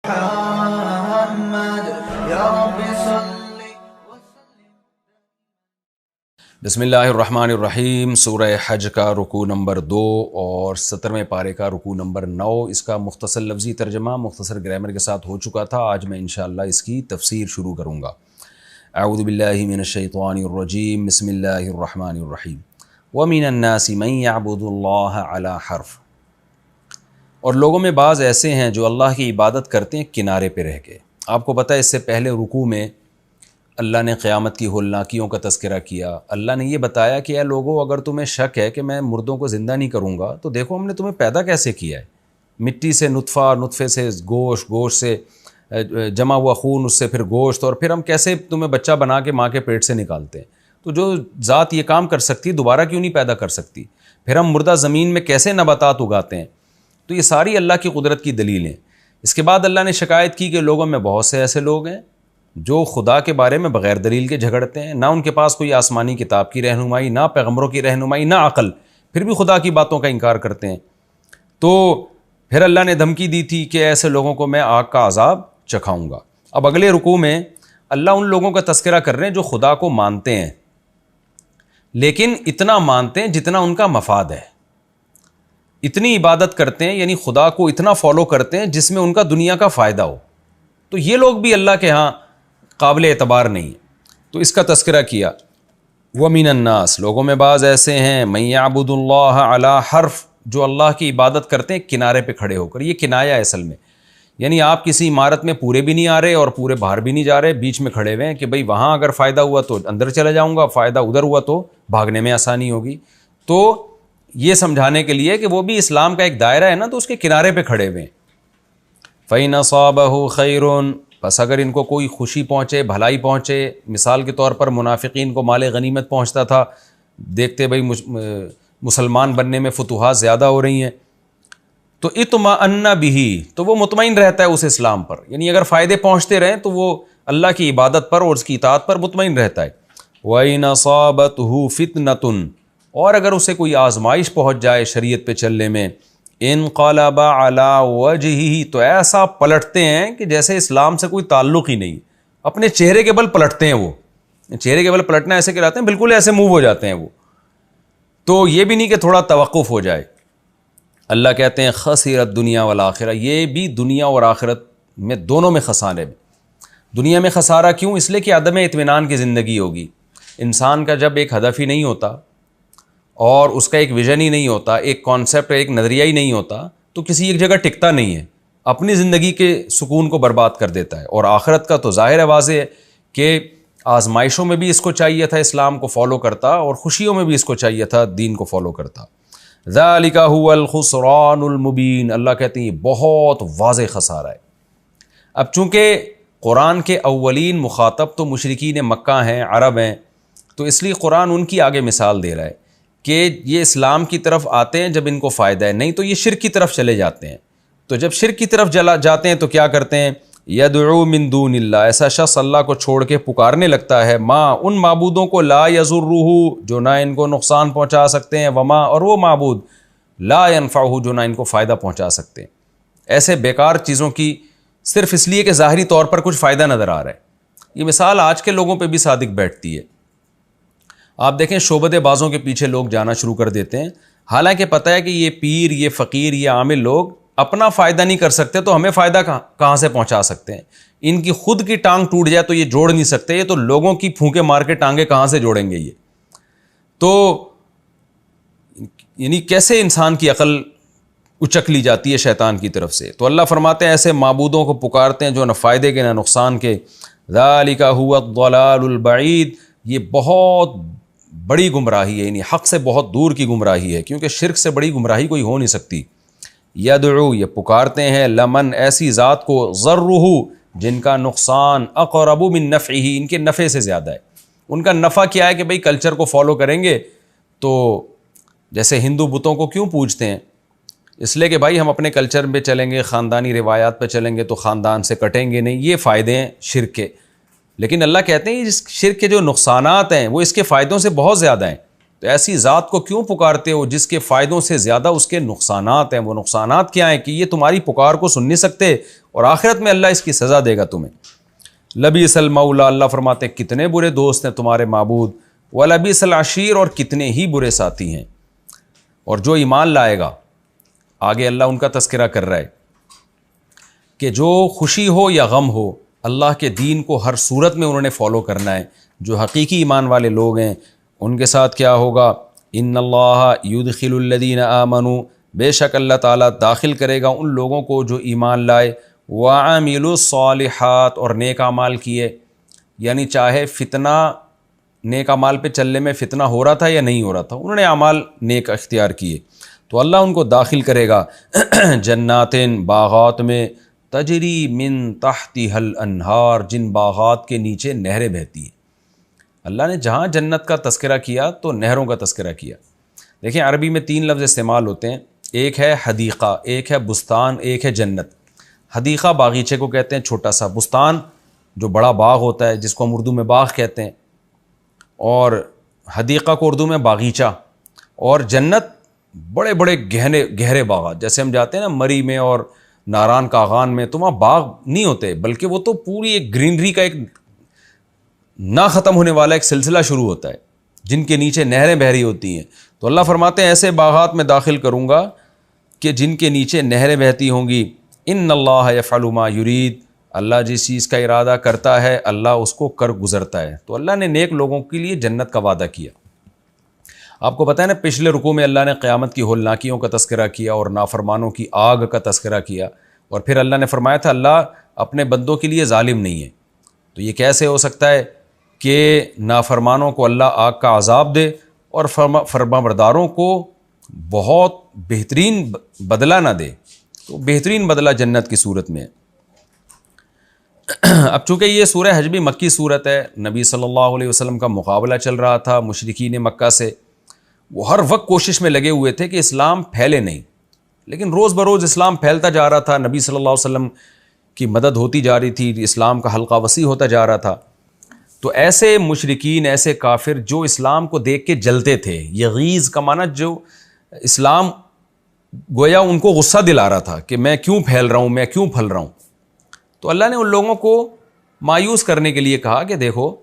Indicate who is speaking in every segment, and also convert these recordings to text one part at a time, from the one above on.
Speaker 1: محمد یا رب صلی
Speaker 2: بسم اللہ الرحمن الرحیم۔ سورہ حج کا رکوع نمبر 2 اور 17ویں پارے کا رکوع نمبر 9، اس کا مختصر لفظی ترجمہ مختصر گرامر کے ساتھ ہو چکا تھا۔ آج میں انشاءاللہ اس کی تفسیر شروع کروں گا۔ اعوذ باللہ من الشیطان الرجیم، بسم اللہ الرحمن الرحیم۔ وَمِنَ النَّاسِ مَن يَعْبُدُ اللَّهَ عَلَى حَرْفٍ، اور لوگوں میں بعض ایسے ہیں جو اللہ کی عبادت کرتے ہیں کنارے پہ رہ کے۔ آپ کو پتہ ہے اس سے پہلے رکوع میں اللہ نے قیامت کی ہولناکیوں کا تذکرہ کیا۔ اللہ نے یہ بتایا کہ اے لوگو، اگر تمہیں شک ہے کہ میں مردوں کو زندہ نہیں کروں گا تو دیکھو ہم نے تمہیں پیدا کیسے کیا ہے، مٹی سے نطفہ، نطفے سے گوشت، گوشت سے جمع ہوا خون، اس سے پھر گوشت، اور پھر ہم کیسے تمہیں بچہ بنا کے ماں کے پیٹ سے نکالتے ہیں۔ تو جو ذات یہ کام کر سکتی دوبارہ کیوں نہیں پیدا کر سکتی؟ پھر ہم مردہ زمین میں کیسے نباتات اگاتے ہیں؟ تو یہ ساری اللہ کی قدرت کی دلیلیں۔ اس کے بعد اللہ نے شکایت کی کہ لوگوں میں بہت سے ایسے لوگ ہیں جو خدا کے بارے میں بغیر دلیل کے جھگڑتے ہیں، نہ ان کے پاس کوئی آسمانی کتاب کی رہنمائی، نہ پیغمبروں کی رہنمائی، نہ عقل، پھر بھی خدا کی باتوں کا انکار کرتے ہیں۔ تو پھر اللہ نے دھمکی دی تھی کہ ایسے لوگوں کو میں آگ کا عذاب چکھاؤں گا۔ اب اگلے رکوع میں اللہ ان لوگوں کا تذکرہ کر رہے ہیں جو خدا کو مانتے ہیں، لیکن اتنا مانتے ہیں جتنا ان کا مفاد ہے، اتنی عبادت کرتے ہیں، یعنی خدا کو اتنا فالو کرتے ہیں جس میں ان کا دنیا کا فائدہ ہو۔ تو یہ لوگ بھی اللہ کے ہاں قابل اعتبار نہیں ہیں۔ تو اس کا تذکرہ کیا۔ وَمِنَ النَّاسِ، لوگوں میں بعض ایسے ہیں، مَن يَعْبُدُ اللَّهَ عَلَى حَرْفٍ، جو اللہ کی عبادت کرتے ہیں کنارے پہ کھڑے ہو کر۔ یہ کنایا ہے اصل میں، یعنی آپ کسی عمارت میں پورے بھی نہیں آ رہے اور پورے باہر بھی نہیں جا رہے، بیچ میں کھڑے ہوئے ہیں کہ بھئی وہاں اگر فائدہ ہوا تو اندر چلا جاؤں گا، فائدہ ادھر ہوا تو بھاگنے میں آسانی ہوگی۔ تو یہ سمجھانے کے لیے کہ وہ بھی اسلام کا ایک دائرہ ہے نا، تو اس کے کنارے پہ کھڑے ہوئے ہیں۔ فَإِنْ أَصَابَهُ خَيْرٌ، بس اگر ان کو کوئی خوشی پہنچے، بھلائی پہنچے، مثال کے طور پر منافقین کو مال غنیمت پہنچتا تھا، دیکھتے بھئی مسلمان بننے میں فتوحات زیادہ ہو رہی ہیں، تو اطمأن بہ، تو وہ مطمئن رہتا ہے اس اسلام پر، یعنی اگر فائدے پہنچتے رہیں تو وہ اللہ کی عبادت پر اور اس کی اطاعت پر مطمئن رہتا ہے۔ وَإِنْ أَصَابَتْهُ فِتْنَةٌ، اور اگر اسے کوئی آزمائش پہنچ جائے شریعت پہ چلنے میں، انقلب علی وجہہ، تو ایسا پلٹتے ہیں کہ جیسے اسلام سے کوئی تعلق ہی نہیں، اپنے چہرے کے بل پلٹتے ہیں۔ وہ چہرے کے بل پلٹنا ایسے کہلاتے ہیں، بالکل ایسے موو ہو جاتے ہیں وہ۔ تو یہ بھی نہیں کہ تھوڑا توقف ہو جائے۔ اللہ کہتے ہیں خسرت دنیا والآخرہ، یہ بھی دنیا اور آخرت میں دونوں میں خسارے میں۔ دنیا میں خسارہ کیوں؟ اس لیے کہ عدم اطمینان کی زندگی ہوگی۔ انسان کا جب ایک ہدف ہی نہیں ہوتا اور اس کا ایک ویژن ہی نہیں ہوتا، ایک کانسیپٹ، ایک نظریہ ہی نہیں ہوتا، تو کسی ایک جگہ ٹکتا نہیں ہے، اپنی زندگی کے سکون کو برباد کر دیتا ہے۔ اور آخرت کا تو ظاہر ہے، واضح ہے کہ آزمائشوں میں بھی اس کو چاہیے تھا اسلام کو فالو کرتا، اور خوشیوں میں بھی اس کو چاہیے تھا دین کو فالو کرتا۔ ذالک هو الخسران المبین، اللہ کہتے ہیں یہ بہت واضح خسارہ ہے۔ اب چونکہ قرآن کے اولین مخاطب تو مشرکین مکہ ہیں، عرب ہیں، تو اس لیے قرآن ان کی آگے مثال دے رہا ہے کہ یہ اسلام کی طرف آتے ہیں جب ان کو فائدہ ہے، نہیں تو یہ شرک کی طرف چلے جاتے ہیں۔ تو جب شرک کی طرف جاتے ہیں تو کیا کرتے ہیں؟ یدعو من دون اللہ، ایسا شخص اللہ کو چھوڑ کے پکارنے لگتا ہے، ماں، ان معبودوں کو، لا یضرہ، جو نہ ان کو نقصان پہنچا سکتے ہیں، وما، اور وہ معبود، لا ینفعہ، جو نہ ان کو فائدہ پہنچا سکتے ہیں۔ ایسے بیکار چیزوں کی صرف اس لیے کہ ظاہری طور پر کچھ فائدہ نظر آ رہا ہے۔ یہ مثال آج کے لوگوں پہ بھی صادق بیٹھتی ہے۔ آپ دیکھیں شعبدے بازوں کے پیچھے لوگ جانا شروع کر دیتے ہیں، حالانکہ پتہ ہے کہ یہ پیر، یہ فقیر، یہ عامل لوگ اپنا فائدہ نہیں کر سکتے، تو ہمیں فائدہ کہاں سے پہنچا سکتے ہیں؟ ان کی خود کی ٹانگ ٹوٹ جائے تو یہ جوڑ نہیں سکتے، یہ تو لوگوں کی پھونکے مار کے ٹانگیں کہاں سے جوڑیں گے یہ؟ تو یعنی کیسے انسان کی عقل اچک لی جاتی ہے شیطان کی طرف سے۔ تو اللہ فرماتے ہیں ایسے معبودوں کو پکارتے ہیں جو نہ فائدے کے نہ نقصان کے۔ ذالک هو الضلال البعید، یہ بہت بڑی گمراہی ہے، یعنی حق سے بہت دور کی گمراہی ہے، کیونکہ شرک سے بڑی گمراہی کوئی ہو نہیں سکتی۔ یدعو، یہ پکارتے ہیں، لمن، ایسی ذات کو، ضرہ، جن کا نقصان، اقرب من نفعہ، ان کے نفع سے زیادہ ہے۔ ان کا نفع کیا ہے کہ بھئی کلچر کو فالو کریں گے تو جیسے ہندو بتوں کو کیوں پوجتے ہیں؟ اس لیے کہ بھائی ہم اپنے کلچر پہ چلیں گے، خاندانی روایات پہ چلیں گے تو خاندان سے کٹیں گے نہیں، یہ فائدے ہیں شرک کے۔ لیکن اللہ کہتے ہیں اس شرک کے جو نقصانات ہیں وہ اس کے فائدوں سے بہت زیادہ ہیں۔ تو ایسی ذات کو کیوں پکارتے ہو جس کے فائدوں سے زیادہ اس کے نقصانات ہیں؟ وہ نقصانات کیا ہیں کہ یہ تمہاری پکار کو سن نہیں سکتے اور آخرت میں اللہ اس کی سزا دے گا تمہیں۔ لبیس المولا، اللہ فرماتے ہیں کتنے برے دوست ہیں تمہارے معبود، ولبیس العشیر، اور کتنے ہی برے ساتھی ہیں۔ اور جو ایمان لائے گا، آگے اللہ ان کا تذکرہ کر رہا ہے کہ جو خوشی ہو یا غم ہو، اللہ کے دین کو ہر صورت میں انہوں نے فالو کرنا ہے۔ جو حقیقی ایمان والے لوگ ہیں ان کے ساتھ کیا ہوگا؟ ان اللہ یدخل الذین آمنوا، بے شک اللہ تعالیٰ داخل کرے گا ان لوگوں کو جو ایمان لائے، وعملوا الصالحات، اور نیک اعمال کیے۔ یعنی چاہے فتنہ نیک اعمال پہ چلنے میں فتنہ ہو رہا تھا یا نہیں ہو رہا تھا، انہوں نے اعمال نیک اختیار کیے تو اللہ ان کو داخل کرے گا جناتن، باغات میں، تجری من تحتها الانہار، جن باغات کے نیچے نہریں بہتی ہیں۔ اللہ نے جہاں جنت کا تذکرہ کیا تو نہروں کا تذکرہ کیا۔ دیکھیں عربی میں 3 لفظ استعمال ہوتے ہیں، ایک ہے حدیقہ، ایک ہے بستان، ایک ہے جنت۔ حدیقہ باغیچے کو کہتے ہیں چھوٹا سا، بستان جو بڑا باغ ہوتا ہے جس کو ہم اردو میں باغ کہتے ہیں، اور حدیقہ کو اردو میں باغیچہ، اور جنت بڑے بڑے گہرے باغات، جیسے ہم جاتے ہیں نا مری میں اور ناران کاغان میں، تو وہاں باغ نہیں ہوتے بلکہ وہ تو پوری ایک گرینری کا ایک نہ ختم ہونے والا ایک سلسلہ شروع ہوتا ہے جن کے نیچے نہریں بہہ رہی ہوتی ہیں۔ تو اللہ فرماتے ہیں ایسے باغات میں داخل کروں گا کہ جن کے نیچے نہریں بہتی ہوں گی۔ ان اللہ یفعل ما یرید، اللہ جس چیز کا ارادہ کرتا ہے اللہ اس کو کر گزرتا ہے۔ تو اللہ نے نیک لوگوں کے لیے جنت کا وعدہ کیا۔ آپ کو پتہ ہے نا پچھلے رکوع میں اللہ نے قیامت کی ہولناکیوں کا تذکرہ کیا اور نافرمانوں کی آگ کا تذکرہ کیا، اور پھر اللہ نے فرمایا تھا اللہ اپنے بندوں کے لیے ظالم نہیں ہے۔ تو یہ کیسے ہو سکتا ہے کہ نافرمانوں کو اللہ آگ کا عذاب دے اور فرمانبرداروں کو بہت بہترین بدلہ نہ دے؟ تو بہترین بدلہ جنت کی صورت میں ہے۔ اب چونکہ یہ سورہ حج بھی مکی صورت ہے، نبی صلی اللہ علیہ وسلم کا مقابلہ چل رہا تھا مشرکین مکہ سے، وہ ہر وقت کوشش میں لگے ہوئے تھے کہ اسلام پھیلے نہیں، لیکن روز بروز اسلام پھیلتا جا رہا تھا، نبی صلی اللہ علیہ وسلم کی مدد ہوتی جا رہی تھی، اسلام کا حلقہ وسیع ہوتا جا رہا تھا۔ تو ایسے مشرکین، ایسے کافر جو اسلام کو دیکھ کے جلتے تھے، یغیظ کا معنی جو اسلام گویا ان کو غصہ دلا رہا تھا کہ میں کیوں پھیل رہا ہوں، میں کیوں پھل رہا ہوں۔ تو اللہ نے ان لوگوں کو مایوس کرنے کے لیے کہا کہ دیکھو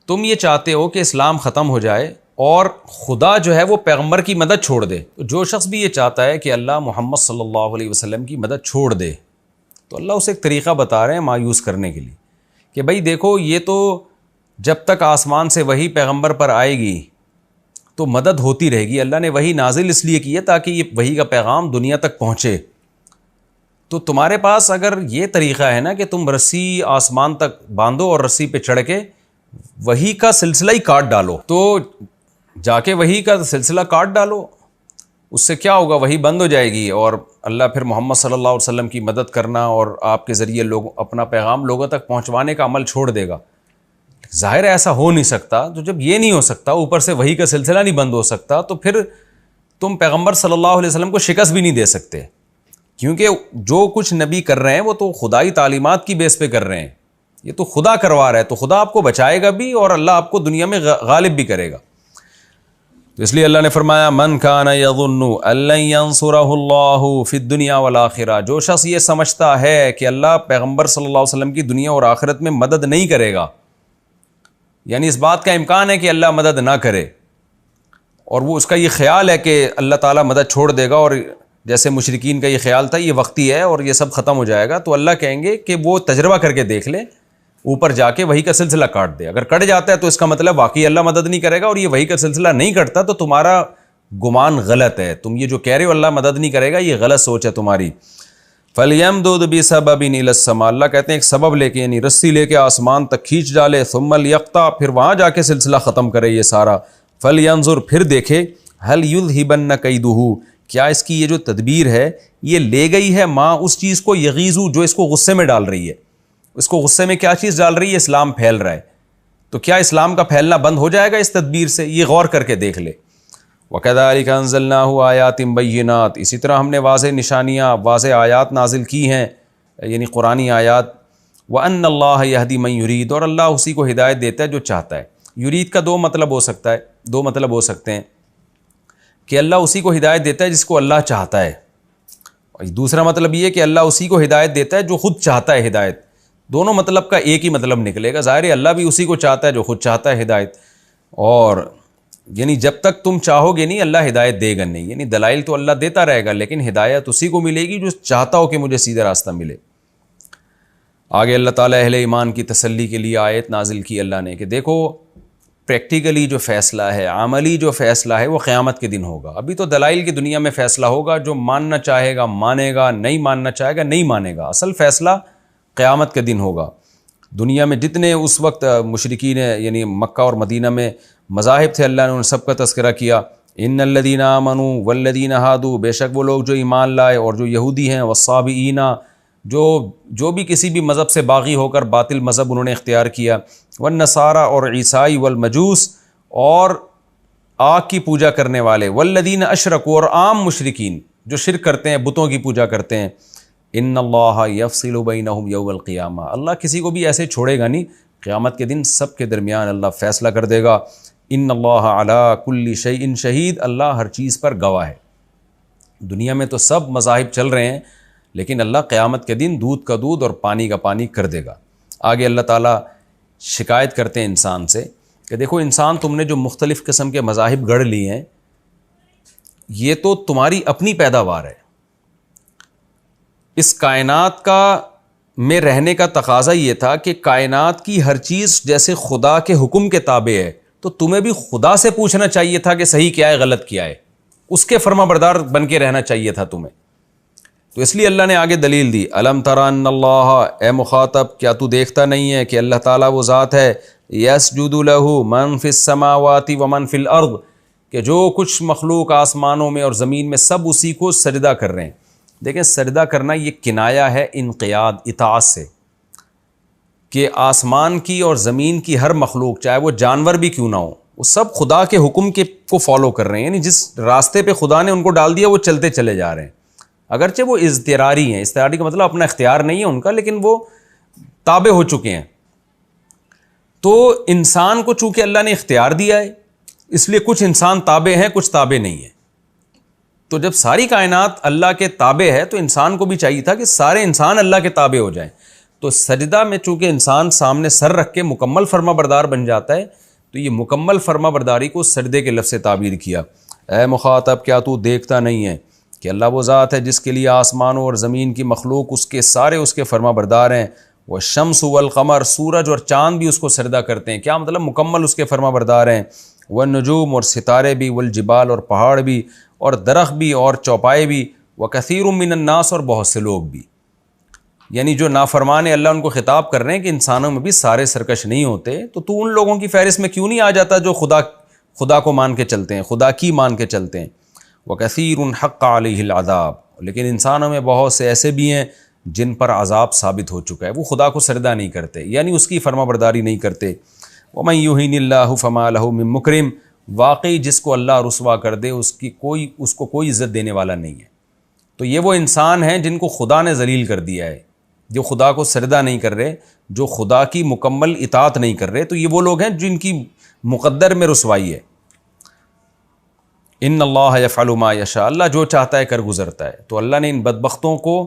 Speaker 2: تم یہ چاہتے ہو کہ اسلام ختم ہو جائے اور خدا جو ہے وہ پیغمبر کی مدد چھوڑ دے، تو جو شخص بھی یہ چاہتا ہے کہ اللہ محمد صلی اللہ علیہ وسلم کی مدد چھوڑ دے، تو اللہ اسے ایک طریقہ بتا رہے ہیں مایوس کرنے کے لیے کہ بھائی دیکھو یہ تو جب تک آسمان سے وحی پیغمبر پر آئے گی تو مدد ہوتی رہے گی۔ اللہ نے وحی نازل اس لیے کی ہے تاکہ یہ وحی کا پیغام دنیا تک پہنچے۔ تو تمہارے پاس اگر یہ طریقہ ہے نا کہ تم رسی آسمان تک باندھو اور رسی پہ چڑھ کے وحی کا سلسلہ ہی کاٹ ڈالو، تو جا کے وحی کا سلسلہ کاٹ ڈالو، اس سے کیا ہوگا؟ وحی بند ہو جائے گی اور اللہ پھر محمد صلی اللہ علیہ وسلم کی مدد کرنا اور آپ کے ذریعے لوگ اپنا پیغام لوگوں تک پہنچوانے کا عمل چھوڑ دے گا۔ ظاہر ہے ایسا ہو نہیں سکتا، تو جب یہ نہیں ہو سکتا، اوپر سے وحی کا سلسلہ نہیں بند ہو سکتا، تو پھر تم پیغمبر صلی اللہ علیہ وسلم کو شکست بھی نہیں دے سکتے، کیونکہ جو کچھ نبی کر رہے ہیں وہ تو خدائی تعلیمات کی بیس پہ کر رہے ہیں، یہ تو خدا کروا رہا ہے، تو خدا آپ کو بچائے گا بھی اور اللہ آپ کو دنیا میں غالب بھی کرے گا۔ تو اس لیے اللہ نے فرمایا من کان یظن ان لن ینصرہ اللہ فی الدنیا والآخرہ، جو شخص یہ سمجھتا ہے کہ اللہ پیغمبر صلی اللہ علیہ وسلم کی دنیا اور آخرت میں مدد نہیں کرے گا، یعنی اس بات کا امکان ہے کہ اللہ مدد نہ کرے، اور وہ اس کا یہ خیال ہے کہ اللہ تعالیٰ مدد چھوڑ دے گا، اور جیسے مشرکین کا یہ خیال تھا یہ وقتی ہے اور یہ سب ختم ہو جائے گا، تو اللہ کہیں گے کہ وہ تجربہ کر کے دیکھ لے، اوپر جا کے وحی کا سلسلہ کاٹ دے۔ اگر کٹ جاتا ہے تو اس کا مطلب واقعی اللہ مدد نہیں کرے گا، اور یہ وحی کا سلسلہ نہیں کٹتا تو تمہارا گمان غلط ہے، تم یہ جو کہہ رہے ہو اللہ مدد نہیں کرے گا یہ غلط سوچ ہے تمہاری۔ فَلْيَمْدُدْ بِسَبَبٍ إِلَى السَّمَاءِ، اللہ کہتے ہیں ایک سبب لے کے، یعنی رسی لے کے آسمان تک کھینچ ڈالے، ثُمَّ لْيَقْطَعْ، پھر وہاں جا کے سلسلہ ختم کرے یہ سارا، فَلْيَنظُرْ، پھر دیکھے، هَلْ يُذْهِبَنَّ كَيْدُهُ، کیا اس کی یہ جو تدبیر ہے یہ لے گئی ہے ماں اس چیز کو، یغیظ، جو اس کو غصے میں ڈال رہی ہے، اس کو غصے میں کیا چیز ڈال رہی ہے؟ اسلام پھیل رہا ہے، تو کیا اسلام کا پھیلنا بند ہو جائے گا اس تدبیر سے؟ یہ غور کر کے دیکھ لے۔ وَكَذَلِكَ أَنزَلْنَاهُ آيَاتٍ بَيِّنَاتٍ، اسی طرح ہم نے واضح نشانیاں، واضح آیات نازل کی ہیں، یعنی قرآنی آیات۔ وَأَنَّ اللَّهَ يَهْدِي مَن يُرِيدُ، اور اللہ اسی کو ہدایت دیتا ہے جو چاہتا ہے۔ یرید کا دو مطلب ہو سکتے ہیں کہ اللہ اسی کو ہدایت دیتا ہے جس کو اللہ چاہتا ہے، دوسرا مطلب یہ کہ اللہ اسی کو ہدایت دیتا ہے جو خود چاہتا ہے ہدایت. دونوں مطلب کا ایک ہی مطلب نکلے گا. ظاہر ہے اللہ بھی اسی کو چاہتا ہے جو خود چاہتا ہے ہدایت. اور یعنی جب تک تم چاہو گے نہیں اللہ ہدایت دے گا نہیں. یعنی دلائل تو اللہ دیتا رہے گا لیکن ہدایت اسی کو ملے گی جو چاہتا ہو کہ مجھے سیدھا راستہ ملے. آگے اللہ تعالیٰ اہل ایمان کی تسلی کے لیے آیت نازل کی اللہ نے کہ دیکھو پریکٹیکلی جو فیصلہ ہے, عملی جو فیصلہ ہے وہ قیامت کے دن ہوگا. ابھی تو دلائل کی دنیا میں فیصلہ ہوگا, جو ماننا چاہے گا مانے گا, نہیں ماننا چاہے گا نہیں مانے گا. اصل فیصلہ قیامت کے دن ہوگا. دنیا میں جتنے اس وقت مشرکین یعنی مکہ اور مدینہ میں مذاہب تھے اللہ نے ان سب کا تذکرہ کیا. ان الذین آمنوا والذین ہادوا, بے شک وہ لوگ جو ایمان لائے اور جو یہودی ہیں, والصابئین جو بھی کسی بھی مذہب سے باغی ہو کر باطل مذہب انہوں نے اختیار کیا, والنصارى اور عیسائی, والمجوس اور آگ کی پوجا کرنے والے, والذین اشرکوا اور عام مشرکین جو شرک کرتے ہیں بتوں کی پوجا کرتے ہیں. ان اللہ یفصل بینہم یوم القیامہ, اللہ کسی کو بھی ایسے چھوڑے گا نہیں, قیامت کے دن سب کے درمیان اللہ فیصلہ کر دے گا. ان اللہ علی کل شیء شہید, اللہ ہر چیز پر گواہ ہے. دنیا میں تو سب مذاہب چل رہے ہیں لیکن اللہ قیامت کے دن دودھ کا دودھ اور پانی کا پانی کر دے گا. آگے اللہ تعالیٰ شکایت کرتے ہیں انسان سے کہ دیکھو انسان تم نے جو مختلف قسم کے مذاہب گڑھ لیے ہیں یہ تو تمہاری اپنی پیداوار ہے. اس کائنات کا میں رہنے کا تقاضا یہ تھا کہ کائنات کی ہر چیز جیسے خدا کے حکم کے تابع ہے تو تمہیں بھی خدا سے پوچھنا چاہیے تھا کہ صحیح کیا ہے غلط کیا ہے, اس کے فرما بردار بن کے رہنا چاہیے تھا تمہیں. تو اس لیے اللہ نے آگے دلیل دی, الم تر ان اللہ, اے مخاطب کیا تو دیکھتا نہیں ہے کہ اللہ تعالیٰ وہ ذات ہے, یسجد لہ من فی السماوات ومن فی الارض, کہ جو کچھ مخلوق آسمانوں میں اور زمین میں سب اسی کو سجدہ کر رہے ہیں. دیکھیں سجدہ کرنا یہ کنایا ہے انقیاد اطاعت سے, کہ آسمان کی اور زمین کی ہر مخلوق چاہے وہ جانور بھی کیوں نہ ہو وہ سب خدا کے حکم کے کو فالو کر رہے ہیں. یعنی جس راستے پہ خدا نے ان کو ڈال دیا وہ چلتے چلے جا رہے ہیں, اگرچہ وہ اضطراری ہیں. اضطراری کا مطلب اپنا اختیار نہیں ہے ان کا لیکن وہ تابع ہو چکے ہیں. تو انسان کو چونکہ اللہ نے اختیار دیا ہے اس لیے کچھ انسان تابع ہیں کچھ تابع نہیں ہیں. تو جب ساری کائنات اللہ کے تابع ہے تو انسان کو بھی چاہیے تھا کہ سارے انسان اللہ کے تابع ہو جائیں. تو سجدہ میں چونکہ انسان سامنے سر رکھ کے مکمل فرما بردار بن جاتا ہے تو یہ مکمل فرما برداری کو سجدے کے لفظ سے تعبیر کیا. اے مخاطب کیا تو دیکھتا نہیں ہے کہ اللہ وہ ذات ہے جس کے لیے آسمانوں اور زمین کی مخلوق اس کے سارے اس کے فرما بردار ہیں. والشمس والقمر, سورج اور چاند بھی اس کو سجدہ کرتے ہیں. کیا مطلب مکمل اس کے فرما بردار ہیں. والنجوم اور ستارے بھی, والجبال اور پہاڑ بھی, اور درخت بھی اور چوپائے بھی, وکثیر من الناس اور بہت سے لوگ بھی. یعنی جو نافرمان اللہ ان کو خطاب کر رہے ہیں کہ انسانوں میں بھی سارے سرکش نہیں ہوتے, تو ان لوگوں کی فہرست میں کیوں نہیں آ جاتا جو خدا کو مان کے چلتے ہیں, خدا کی مان کے چلتے ہیں. وکثیر حق علیہ العذاب, لیکن انسانوں میں بہت سے ایسے بھی ہیں جن پر عذاب ثابت ہو چکا ہے, وہ خدا کو سجدہ نہیں کرتے یعنی اس کی فرما برداری نہیں کرتے. ومن یہن اللہ فما لہ من مکرم, واقعی جس کو اللہ رسوا کر دے اس کو کوئی عزت دینے والا نہیں ہے. تو یہ وہ انسان ہیں جن کو خدا نے ذلیل کر دیا ہے, جو خدا کو سجدہ نہیں کر رہے, جو خدا کی مکمل اطاعت نہیں کر رہے. تو یہ وہ لوگ ہیں جن کی مقدر میں رسوائی ہے. ان اللہ یفعل ما یشاء, اللہ جو چاہتا ہے کر گزرتا ہے. تو اللہ نے ان بدبختوں کو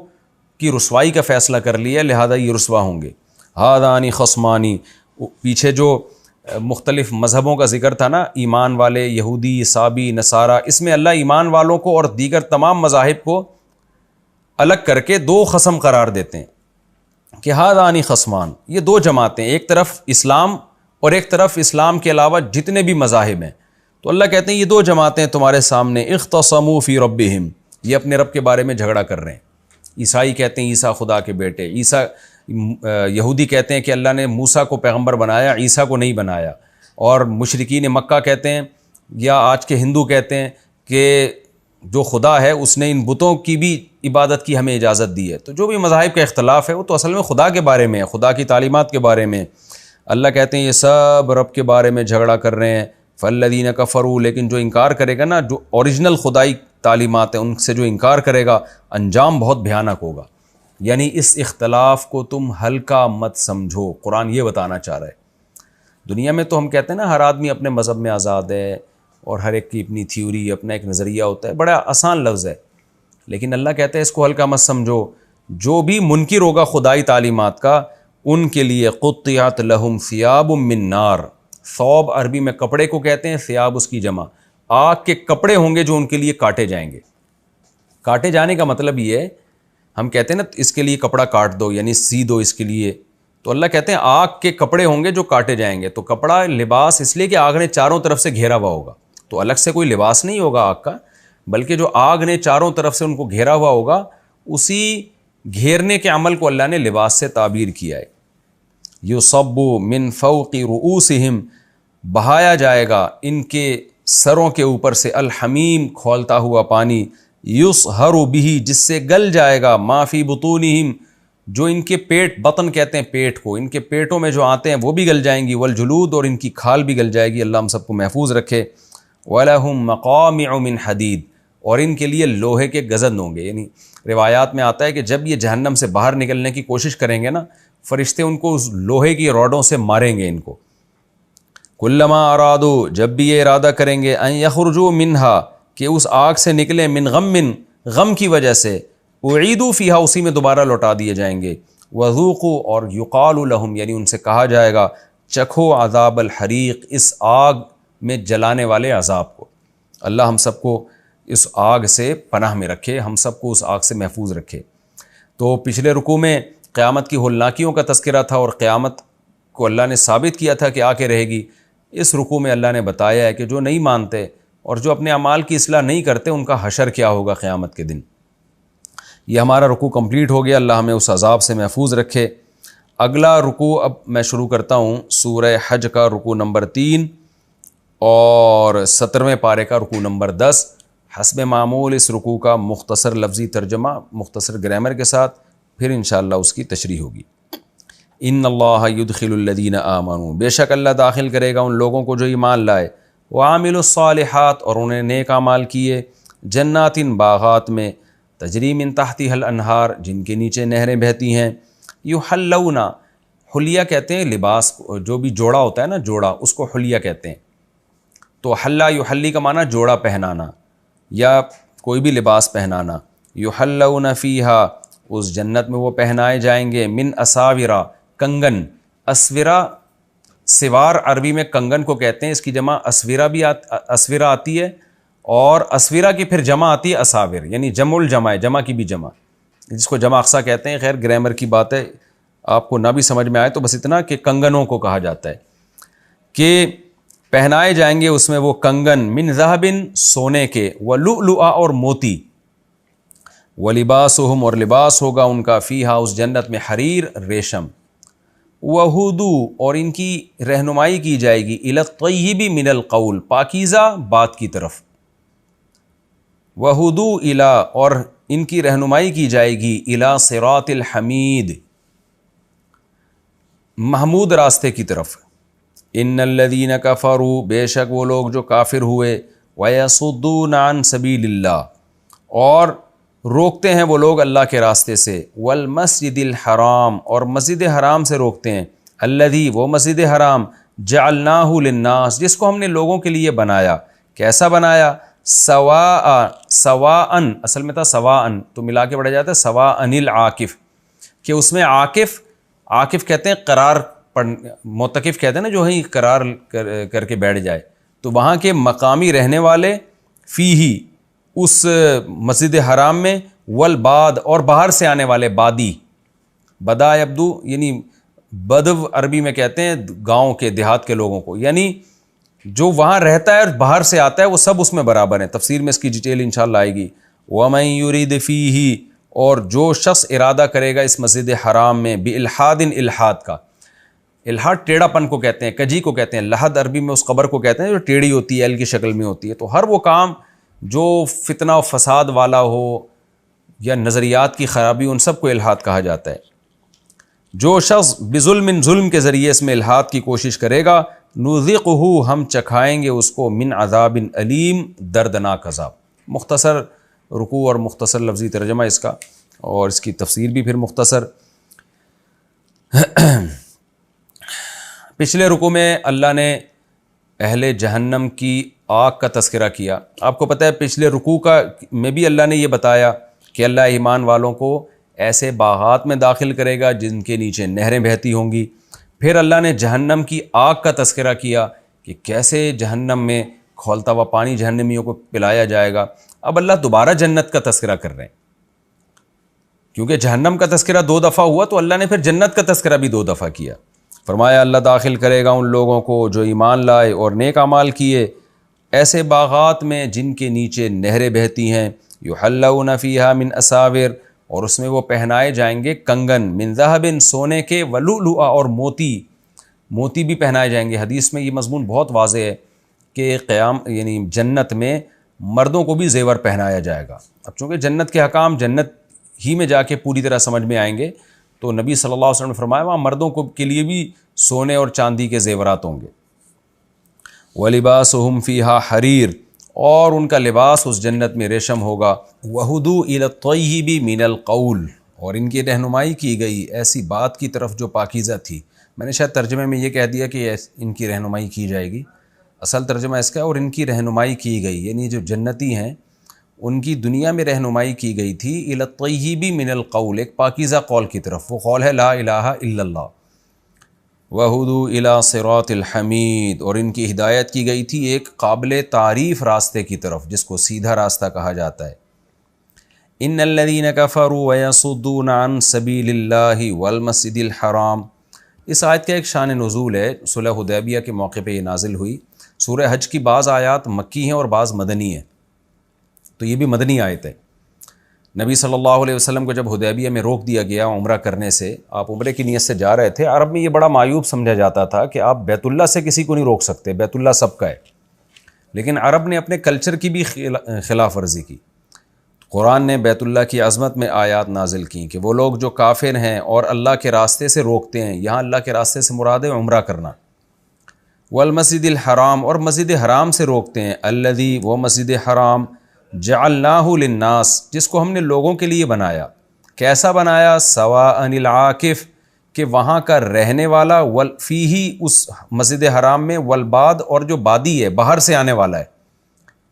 Speaker 2: کی رسوائی کا فیصلہ کر لیا, لہذا یہ رسوا ہوں گے. ہادانی خصمانی, پیچھے جو مختلف مذہبوں کا ذکر تھا نا, ایمان والے یہودی عیسابی نصارہ, اس میں اللہ ایمان والوں کو اور دیگر تمام مذاہب کو الگ کر کے دو قسم قرار دیتے ہیں کہ ہادانی خصمان, یہ دو جماعتیں, ایک طرف اسلام اور ایک طرف اسلام کے علاوہ جتنے بھی مذاہب ہیں. تو اللہ کہتے ہیں یہ دو جماعتیں تمہارے سامنے, اختصموا فی ربہم, یہ اپنے رب کے بارے میں جھگڑا کر رہے ہیں. عیسائی کہتے ہیں عیسیٰ خدا کے بیٹے, یہودی کہتے ہیں کہ اللہ نے موسیٰ کو پیغمبر بنایا, عیسیٰ کو نہیں بنایا, اور مشرکین مکہ کہتے ہیں یا آج کے ہندو کہتے ہیں کہ جو خدا ہے اس نے ان بتوں کی بھی عبادت کی ہمیں اجازت دی ہے. تو جو بھی مذاہب کا اختلاف ہے وہ تو اصل میں خدا کے بارے میں ہے, خدا کی تعلیمات کے بارے میں. اللہ کہتے ہیں یہ سب رب کے بارے میں جھگڑا کر رہے ہیں. فالذین کفروا, لیکن جو انکار کرے گا نا, جو اوریجنل خدائی تعلیمات ہیں ان سے جو انکار کرے گا, انجام بہت بھیانک ہوگا. یعنی اس اختلاف کو تم ہلکا مت سمجھو, قرآن یہ بتانا چاہ رہا ہے. دنیا میں تو ہم کہتے ہیں نا ہر آدمی اپنے مذہب میں آزاد ہے اور ہر ایک کی اپنی تھیوری, اپنا ایک نظریہ ہوتا ہے, بڑا آسان لفظ ہے. لیکن اللہ کہتے ہیں اس کو ہلکا مت سمجھو، جو بھی منکر ہوگا خدائی تعلیمات کا ان کے لیے قطعت لہم ثیاب من نار، ثوب عربی میں کپڑے کو کہتے ہیں، ثیاب اس کی جمع، آگ کے کپڑے ہوں گے جو ان کے لیے کاٹے جائیں گے۔ کاٹے جانے کا مطلب یہ ہے، ہم کہتے ہیں نا اس کے لیے کپڑا کاٹ دو یعنی سی دو اس کے لیے، تو اللہ کہتے ہیں آگ کے کپڑے ہوں گے جو کاٹے جائیں گے۔ تو کپڑا لباس اس لیے کہ آگ نے چاروں طرف سے گھیرا ہوا ہوگا، تو الگ سے کوئی لباس نہیں ہوگا آگ کا، بلکہ جو آگ نے چاروں طرف سے ان کو گھیرا ہوا ہوگا، اسی گھیرنے کے عمل کو اللہ نے لباس سے تعبیر کیا ہے۔ یصب من فوق رؤوسہم، بہایا جائے گا ان کے سروں کے اوپر سے الحمیم، کھولتا ہوا پانی، یصہر بہ، جس سے گل جائے گا ما فی بطونہم، جو ان کے پیٹ، بطن کہتے ہیں پیٹ کو، ان کے پیٹوں میں جو آتے ہیں وہ بھی گل جائیں گی، والجلود، اور ان کی کھال بھی گل جائے گی، اللہ ہم سب کو محفوظ رکھے۔ وَلَهُم مَّقَامِعُ مِنْ حَدِيدٍ، اور ان کے لیے لوہے کے گزند ہوں گے، یعنی روایات میں آتا ہے کہ جب یہ جہنم سے باہر نکلنے کی کوشش کریں گے نا، فرشتے ان کو اس لوہے کی روڈوں سے ماریں گے ان کو۔ کلما ارادو، جب بھی یہ ارادہ کریں گے، ان یخرجوا منہا، کہ اس آگ سے نکلیں، من غم، غم کی وجہ سے، اعیدوا فیہا، اسی میں دوبارہ لوٹا دیے جائیں گے، وذوقوا، اور یقال لہم، یعنی ان سے کہا جائے گا چکھو عذاب الحریق، اس آگ میں جلانے والے عذاب کو۔ اللہ ہم سب کو اس آگ سے پناہ میں رکھے، ہم سب کو اس آگ سے محفوظ رکھے۔ تو پچھلے رکوع میں قیامت کی ہولناکیوں کا تذکرہ تھا، اور قیامت کو اللہ نے ثابت کیا تھا کہ آ کے رہے گی۔ اس رکوع میں اللہ نے بتایا ہے کہ جو نہیں مانتے اور جو اپنے اعمال کی اصلاح نہیں کرتے ان کا حشر کیا ہوگا قیامت کے دن۔ یہ ہمارا رکوع کمپلیٹ ہو گیا، اللہ ہمیں اس عذاب سے محفوظ رکھے۔ اگلا رکوع اب میں شروع کرتا ہوں سورہ حج کا رکوع نمبر 3 اور 17ویں پارے کا رکوع نمبر 10۔ حسب معمول اس رکوع کا مختصر لفظی ترجمہ مختصر گرامر کے ساتھ، پھر انشاءاللہ اس کی تشریح ہوگی۔ ان اللہ یدخل الذین آمنوا، بے شک اللہ داخل کرے گا ان لوگوں کو جو ایمان لائے، وعاملوا الصالحات، اور انہیں نیک اعمال کیے، جنات، باغات میں، تجری من تحتها الانہار، جن کے نیچے نہریں بہتی ہیں، یحلون، حلیہ کہتے ہیں لباس، جو بھی جوڑا ہوتا ہے نا، جوڑا، اس کو حلیہ کہتے ہیں۔ تو حلہ یحلی کا معنی جوڑا پہنانا یا کوئی بھی لباس پہنانا۔ یحلون فیہا، اس جنت میں وہ پہنائے جائیں گے، من اساورا، کنگن، اسورا، سوار عربی میں کنگن کو کہتے ہیں، اس کی جمع اسورا بھی اسورا آتی ہے، اور اسورا کی پھر جمع آتی ہے اساور، یعنی جمع الجمع ہے، جمع کی بھی جمع، جس کو جمع اقصا کہتے ہیں۔ خیر گرامر کی بات ہے، آپ کو نہ بھی سمجھ میں آئے تو بس اتنا کہ کنگنوں کو کہا جاتا ہے، کہ پہنائے جائیں گے اس میں وہ کنگن، من ذہب، سونے کے، ولؤلؤ، اور موتی، ولباسہم، اور لباس ہوگا ان کا، فیہا، اس جنت میں، حریر، ریشم، وہدو، اور ان کی رہنمائی کی جائے گی، الی الطیب من القول، پاکیزہ بات کی طرف، وہدو الی، اور ان کی رہنمائی کی جائے گی، الی صراط الحمید، محمود راستے کی طرف۔ ان الذین کفروا، بے شک وہ لوگ جو کافر ہوئے، ویصدون عن سبیل اللہ، اور روکتے ہیں وہ لوگ اللہ کے راستے سے، والمسجد الحرام، اور مسجد حرام سے روکتے ہیں، الذی، وہ مسجد حرام، جعلناہ للناس، جس کو ہم نے لوگوں کے لیے بنایا۔ کیسا بنایا؟ سواءً، اصل میں تھا سواءً، تو ملا کے پڑھا جاتا ہے سواءً العاکف، کہ اس میں عاکف کہتے ہیں قرار، معتکف کہتے ہیں نا جو ہی قرار کر کے بیٹھ جائے، تو وہاں کے مقامی رہنے والے، فیہی، اس مسجد حرام میں، والباد، اور باہر سے آنے والے، بادی، بدا یبدو، یعنی بدو عربی میں کہتے ہیں گاؤں کے، دیہات کے لوگوں کو، یعنی جو وہاں رہتا ہے اور باہر سے آتا ہے وہ سب اس میں برابر ہیں۔ تفسیر میں اس کی ڈیٹیل انشاءاللہ آئے گی۔ وَمَن يُرِدْ فِيهِ، اور جو شخص ارادہ کرے گا اس مسجد حرام میں، بِالْحَادٍ، الحاد کا، الحاد ٹیڑھا پن کو کہتے ہیں، کجی کو کہتے ہیں، لحد عربی میں اس قبر کو کہتے ہیں جو ٹیڑھی ہوتی ہے، ایل کی شکل میں ہوتی ہے۔ تو ہر وہ کام جو فتنہ و فساد والا ہو یا نظریات کی خرابی، ان سب کو الحاد کہا جاتا ہے۔ جو شخص بظلم، ظلم کے ذریعے اس میں الحاد کی کوشش کرے گا، نذقہ، ہم چکھائیں گے اس کو، من عذاب علیم، دردناک عذاب۔ مختصر رکوع اور مختصر لفظی ترجمہ اس کا، اور اس کی تفسیر بھی پھر مختصر۔ پچھلے رکوع میں اللہ نے اہل جہنم کی آگ کا تذکرہ کیا۔ آپ کو پتہ ہے پچھلے رکوع میں بھی اللہ نے یہ بتایا کہ اللہ ایمان والوں کو ایسے باغات میں داخل کرے گا جن کے نیچے نہریں بہتی ہوں گی۔ پھر اللہ نے جہنم کی آگ کا تذکرہ کیا کہ کیسے جہنم میں کھولتا ہوا پانی جہنمیوں کو پلایا جائے گا۔ اب اللہ دوبارہ جنت کا تذکرہ کر رہے ہیں، کیونکہ جہنم کا تذکرہ 2 دفعہ ہوا تو اللہ نے پھر جنت کا تذکرہ بھی 2 دفعہ کیا۔ فرمایا اللہ داخل کرے گا ان لوگوں کو جو ایمان لائے اور نیک اعمال کیے ایسے باغات میں جن کے نیچے نہریں بہتی ہیں، یحلون فیہا من اساور، اور اس میں وہ پہنائے جائیں گے کنگن، من ذہب، سونے کے، ولؤلؤا، اور موتی بھی پہنائے جائیں گے۔ حدیث میں یہ مضمون بہت واضح ہے کہ یعنی جنت میں مردوں کو بھی زیور پہنایا جائے گا۔ اب چونکہ جنت کے حکام جنت ہی میں جا کے پوری طرح سمجھ میں آئیں گے، تو نبی صلی اللہ علیہ وسلم نے فرمایا وہاں مردوں کے لیے بھی سونے اور چاندی کے زیورات ہوں گے۔ وَلِبَاسُهُمْ فِيهَا حَرِيرٌ، اور ان کا لباس اس جنت میں ریشم ہوگا۔ وَهُدُوا إِلَى الطَّيِّبِ مِنَ الْقَوْلِ، اور ان کی رہنمائی کی گئی ایسی بات کی طرف جو پاکیزہ تھی۔ میں نے شاید ترجمے میں یہ کہہ دیا کہ ان کی رہنمائی کی جائے گی، اصل ترجمہ اس کا اور ان کی رہنمائی کی گئی، یعنی جو جنتی ہیں ان کی دنیا میں رہنمائی کی گئی تھی الی الطیب من القول، ایک پاکیزہ قول کی طرف، وہ قول ہے لا الہ الا اللہ۔ وہدوا الی صراط الحمید، اور ان کی ہدایت کی گئی تھی ایک قابل تعریف راستے کی طرف جس کو سیدھا راستہ کہا جاتا ہے۔ ان الذین کفروا ویصدون عن سبیل اللہ والمسجد الحرام، اس آیت کا ایک شان نزول ہے، صلح حدیبیہ کے موقع پہ یہ نازل ہوئی۔ سورہ حج کی بعض آیات مکی ہیں اور بعض مدنی ہیں، تو یہ بھی مدنی آیت ہے۔ نبی صلی اللہ علیہ وسلم کو جب حدیبیہ میں روک دیا گیا عمرہ کرنے سے، آپ عمرے کی نیت سے جا رہے تھے، عرب میں یہ بڑا معیوب سمجھا جاتا تھا کہ آپ بیت اللہ سے کسی کو نہیں روک سکتے، بیت اللہ سب کا ہے، لیکن عرب نے اپنے کلچر کی بھی خلاف ورزی کی۔ قرآن نے بیت اللہ کی عظمت میں آیات نازل کیں کہ وہ لوگ جو کافر ہیں اور اللہ کے راستے سے روکتے ہیں، یہاں اللہ کے راستے سے مراد ہے عمرہ کرنا، والمسجد الحرام، اور مسجد حرام سے روکتے ہیں، الذی، وہ مسجد حرام، جعلناہ للناس، جس کو ہم نے لوگوں کے لیے بنایا۔ کیسا بنایا؟ سواء العاکف، کہ وہاں کا رہنے والا، فیہ، اس مسجد حرام میں، والباد، اور جو بادی ہے باہر سے آنے والا ہے،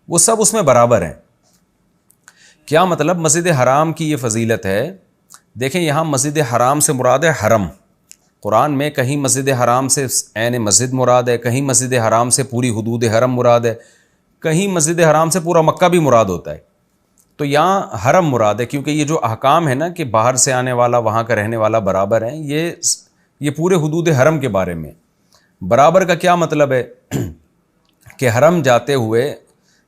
Speaker 2: وہ سب اس میں برابر ہیں۔ کیا مطلب؟ مسجد حرام کی یہ فضیلت ہے، دیکھیں یہاں مسجد حرام سے مراد ہے حرم، قرآن میں کہیں مسجد حرام سے عین مسجد مراد ہے، کہیں مسجد حرام سے پوری حدود حرم مراد ہے، کہیں مسجد حرام سے پورا مکہ بھی مراد ہوتا ہے۔ تو یہاں حرم مراد ہے، کیونکہ یہ جو احکام ہے نا کہ باہر سے آنے والا وہاں کا رہنے والا برابر ہیں، یہ پورے حدود حرم کے بارے میں۔ برابر کا کیا مطلب ہے؟ کہ حرم جاتے ہوئے،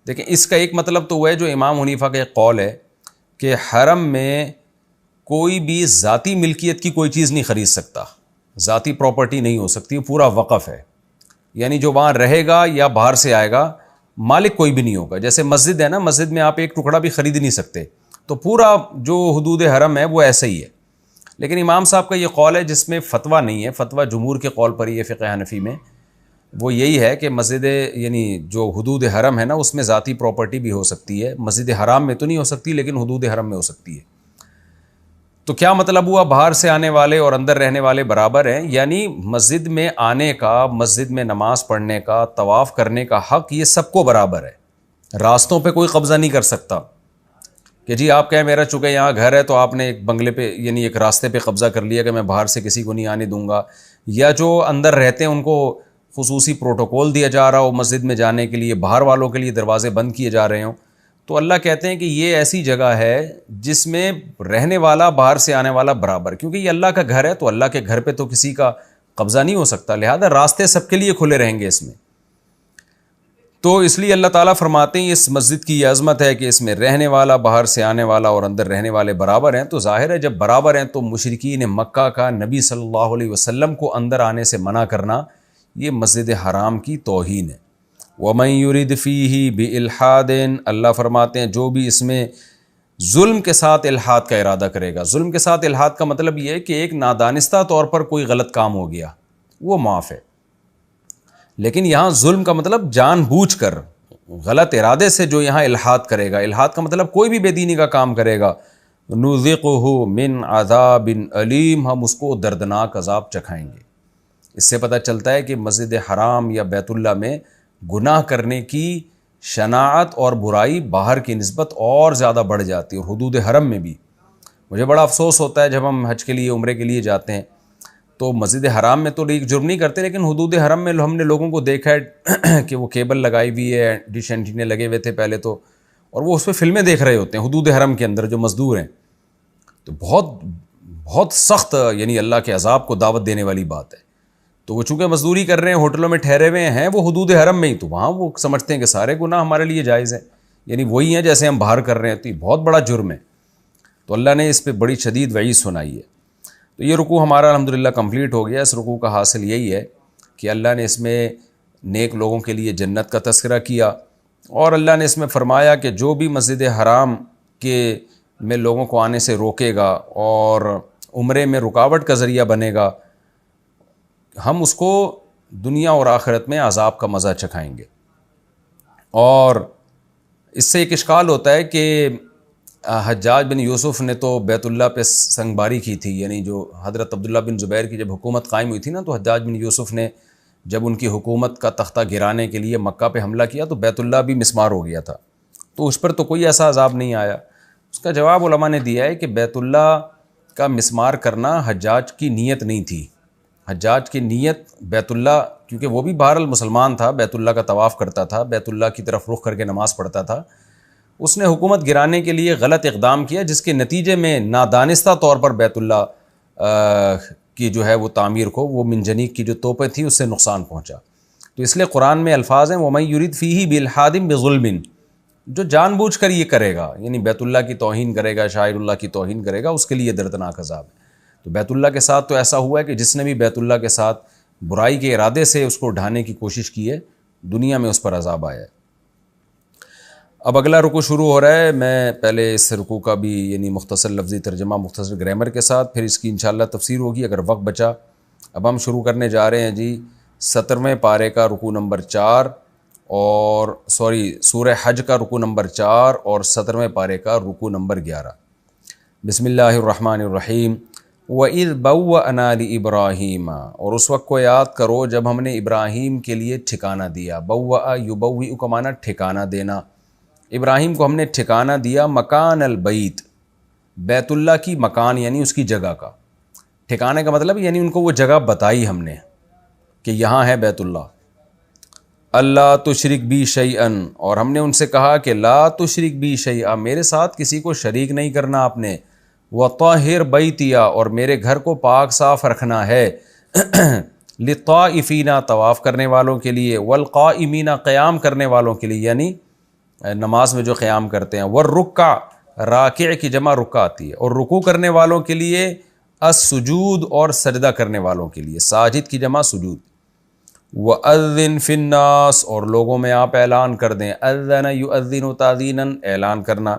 Speaker 2: دیکھیں اس کا ایک مطلب تو وہ ہے جو امام حنیفہ کا ایک قول ہے کہ حرم میں کوئی بھی ذاتی ملکیت کی کوئی چیز نہیں خرید سکتا، ذاتی پراپرٹی نہیں ہو سکتی، پورا وقف ہے، یعنی جو وہاں رہے گا یا باہر سے آئے گا مالک کوئی بھی نہیں ہوگا۔ جیسے مسجد ہے نا، مسجد میں آپ ایک ٹکڑا بھی خرید نہیں سکتے، تو پورا جو حدود حرم ہے وہ ایسا ہی ہے۔ لیکن امام صاحب کا یہ قول ہے جس میں فتویٰ نہیں ہے، فتویٰ جمہور کے قول پر ہی ہے فقہ حنفی میں، وہ یہی ہے کہ مسجد یعنی جو حدود حرم ہے نا اس میں ذاتی پراپرٹی بھی ہو سکتی ہے، مسجد حرام میں تو نہیں ہو سکتی لیکن حدود حرم میں ہو سکتی ہے۔ تو کیا مطلب ہوا؟ باہر سے آنے والے اور اندر رہنے والے برابر ہیں، یعنی مسجد میں آنے کا، مسجد میں نماز پڑھنے کا، طواف کرنے کا حق یہ سب کو برابر ہے۔ راستوں پہ کوئی قبضہ نہیں کر سکتا کہ جی آپ کہیں میرا چونکہ یہاں گھر ہے تو آپ نے ایک بنگلے پہ یعنی ایک راستے پہ قبضہ کر لیا کہ میں باہر سے کسی کو نہیں آنے دوں گا، یا جو اندر رہتے ہیں ان کو خصوصی پروٹوکول دیا جا رہا ہو مسجد میں جانے کے لیے، باہر والوں کے لیے دروازے بند کیے جا رہے ہوں۔ تو اللہ کہتے ہیں کہ یہ ایسی جگہ ہے جس میں رہنے والا باہر سے آنے والا برابر، کیونکہ یہ اللہ کا گھر ہے تو اللہ کے گھر پہ تو کسی کا قبضہ نہیں ہو سکتا، لہذا راستے سب کے لیے کھلے رہیں گے اس میں۔ تو اس لیے اللہ تعالیٰ فرماتے ہیں اس مسجد کی یہ عظمت ہے کہ اس میں رہنے والا، باہر سے آنے والا اور اندر رہنے والے برابر ہیں۔ تو ظاہر ہے جب برابر ہیں تو مشرکین مکہ کا نبی صلی اللہ علیہ وسلم کو اندر آنے سے منع کرنا یہ مسجد حرام کی توہین ہے۔ وَمَن يُرِدْ فِيهِ بِإِلْحَادٍ، اللہ فرماتے ہیں جو بھی اس میں ظلم کے ساتھ الحاد کا ارادہ کرے گا۔ ظلم کے ساتھ الحاد کا مطلب یہ ہے کہ ایک نادانستہ طور پر کوئی غلط کام ہو گیا، وہ معاف ہے، لیکن یہاں ظلم کا مطلب جان بوجھ کر غلط ارادے سے جو یہاں الحاد کرے گا، الحاد کا مطلب کوئی بھی بے دینی کا کام کرے گا، نُذِقُهُ مِنْ عَذَابٍ أَلِيمٍ، ہم اس کو دردناک عذاب چکھائیں گے۔ اس سے پتہ چلتا ہے کہ مسجد حرام یا بیت اللہ میں گناہ کرنے کی شناعت اور برائی باہر کی نسبت اور زیادہ بڑھ جاتی ہے، اور حدود حرم میں بھی۔ مجھے بڑا افسوس ہوتا ہے جب ہم حج کے لیے عمرے کے لیے جاتے ہیں تو مسجد حرام میں تو جرم نہیں کرتے، لیکن حدود حرم میں ہم نے لوگوں کو دیکھا ہے کہ وہ کیبل لگائی ہوئی ہے، ڈش اینٹینے لگے ہوئے تھے پہلے تو، اور وہ اس پہ فلمیں دیکھ رہے ہوتے ہیں حدود حرم کے اندر جو مزدور ہیں۔ تو بہت سخت یعنی اللہ کے عذاب کو دعوت دینے والی بات ہے۔ تو وہ چونکہ مزدوری کر رہے ہیں، ہوٹلوں میں ٹھہرے ہوئے ہیں، وہ حدود حرم میں ہی، تو وہاں وہ سمجھتے ہیں کہ سارے گناہ ہمارے لیے جائز ہیں، یعنی وہی ہیں جیسے ہم باہر کر رہے ہیں، تو یہ بہت بڑا جرم ہے۔ تو اللہ نے اس پہ بڑی شدید وعید سنائی ہے۔ تو یہ رکوع ہمارا الحمدللہ کمپلیٹ ہو گیا۔ اس رکوع کا حاصل یہی ہے کہ اللہ نے اس میں نیک لوگوں کے لیے جنت کا تذکرہ کیا، اور اللہ نے اس میں فرمایا کہ جو بھی مسجد حرام کے میں لوگوں کو آنے سے روکے گا اور عمرے میں رکاوٹ کا ذریعہ بنے گا، ہم اس کو دنیا اور آخرت میں عذاب کا مزہ چکھائیں گے۔ اور اس سے ایک اشکال ہوتا ہے کہ حجاج بن یوسف نے تو بیت اللہ پہ سنگباری کی تھی، یعنی جو حضرت عبداللہ بن زبیر کی جب حکومت قائم ہوئی تھی نا، تو حجاج بن یوسف نے جب ان کی حکومت کا تختہ گرانے کے لیے مکہ پہ حملہ کیا تو بیت اللہ بھی مسمار ہو گیا تھا، تو اس پر تو کوئی ایسا عذاب نہیں آیا۔ اس کا جواب علماء نے دیا ہے کہ بیت اللہ کا مسمار کرنا حجاج کی نیت نہیں تھی۔ حجاج کی نیت بیت اللہ، کیونکہ وہ بھی بہرحال مسلمان تھا، بیت اللہ کا طواف کرتا تھا، بیت اللہ کی طرف رخ کر کے نماز پڑھتا تھا، اس نے حکومت گرانے کے لیے غلط اقدام کیا، جس کے نتیجے میں نادانستہ طور پر بیت اللہ کی جو ہے وہ تعمیر کو، وہ منجنیق کی جو توپیں تھیں اس سے نقصان پہنچا۔ تو اس لیے قرآن میں الفاظ ہیں وَمَن يُرِدْ فِيهِ بِإِلْحَادٍ بِظُلْمٍ، جو جان بوجھ کر یہ کرے گا، یعنی بیت اللہ کی توہین کرے گا، شاعر اللہ کی توہین کرے گا، اس کے لیے دردناک عذاب ہے۔ تو بیت اللہ کے ساتھ تو ایسا ہوا ہے کہ جس نے بھی بیت اللہ کے ساتھ برائی کے ارادے سے اس کو ڈھانے کی کوشش کی ہے، دنیا میں اس پر عذاب آیا ہے۔ اب اگلا رکوع شروع ہو رہا ہے۔ میں پہلے اس رکوع کا بھی یعنی مختصر لفظی ترجمہ مختصر گرامر کے ساتھ، پھر اس کی انشاءاللہ تفسیر ہوگی اگر وقت بچا۔ اب ہم شروع کرنے جا رہے ہیں جی 17ویں پارے کا رکوع نمبر 4 اور سورہ حج کا رکوع نمبر 4 اور 17ویں پارے کا رکوع نمبر 11۔ بسم اللہ الرحمن الرحیم۔ وَإِذْ بَوَّأْنَا لِإِبْرَاهِيمَ، اور اس وقت کو یاد کرو جب ہم نے ابراہیم کے لیے ٹھکانہ دیا۔ بوّأ یبوّئ کا معنی ٹھکانہ دینا، ابراہیم کو ہم نے ٹھکانہ دیا مکان البیت، بیت اللہ کی مکان یعنی اس کی جگہ کا۔ ٹھکانے کا مطلب یعنی ان کو وہ جگہ بتائی ہم نے کہ یہاں ہے بیت اللہ۔ اللہ تشرک بی شیئن، اور ہم نے ان سے کہا کہ لا تشرک بی شیئا، میرے ساتھ کسی کو شریک نہیں کرنا آپ نے۔ وطہر بیتیا، اور میرے گھر کو پاک صاف رکھنا ہے۔ للطائفین، طواف کرنے والوں کے لیے، والقائمین، قیام کرنے والوں کے لیے یعنی نماز میں جو قیام کرتے ہیں، والرکع، راکع کی جمع رکع آتی ہے، اور رکوع کرنے والوں کے لیے، السجود، اور سجدہ کرنے والوں کے لیے، ساجد کی جمع سجود۔ وَأَذِّن فِي النَّاسِ، اور لوگوں میں آپ اعلان کر دیں، اذن یؤذن تاذیناً، اعلان کرنا،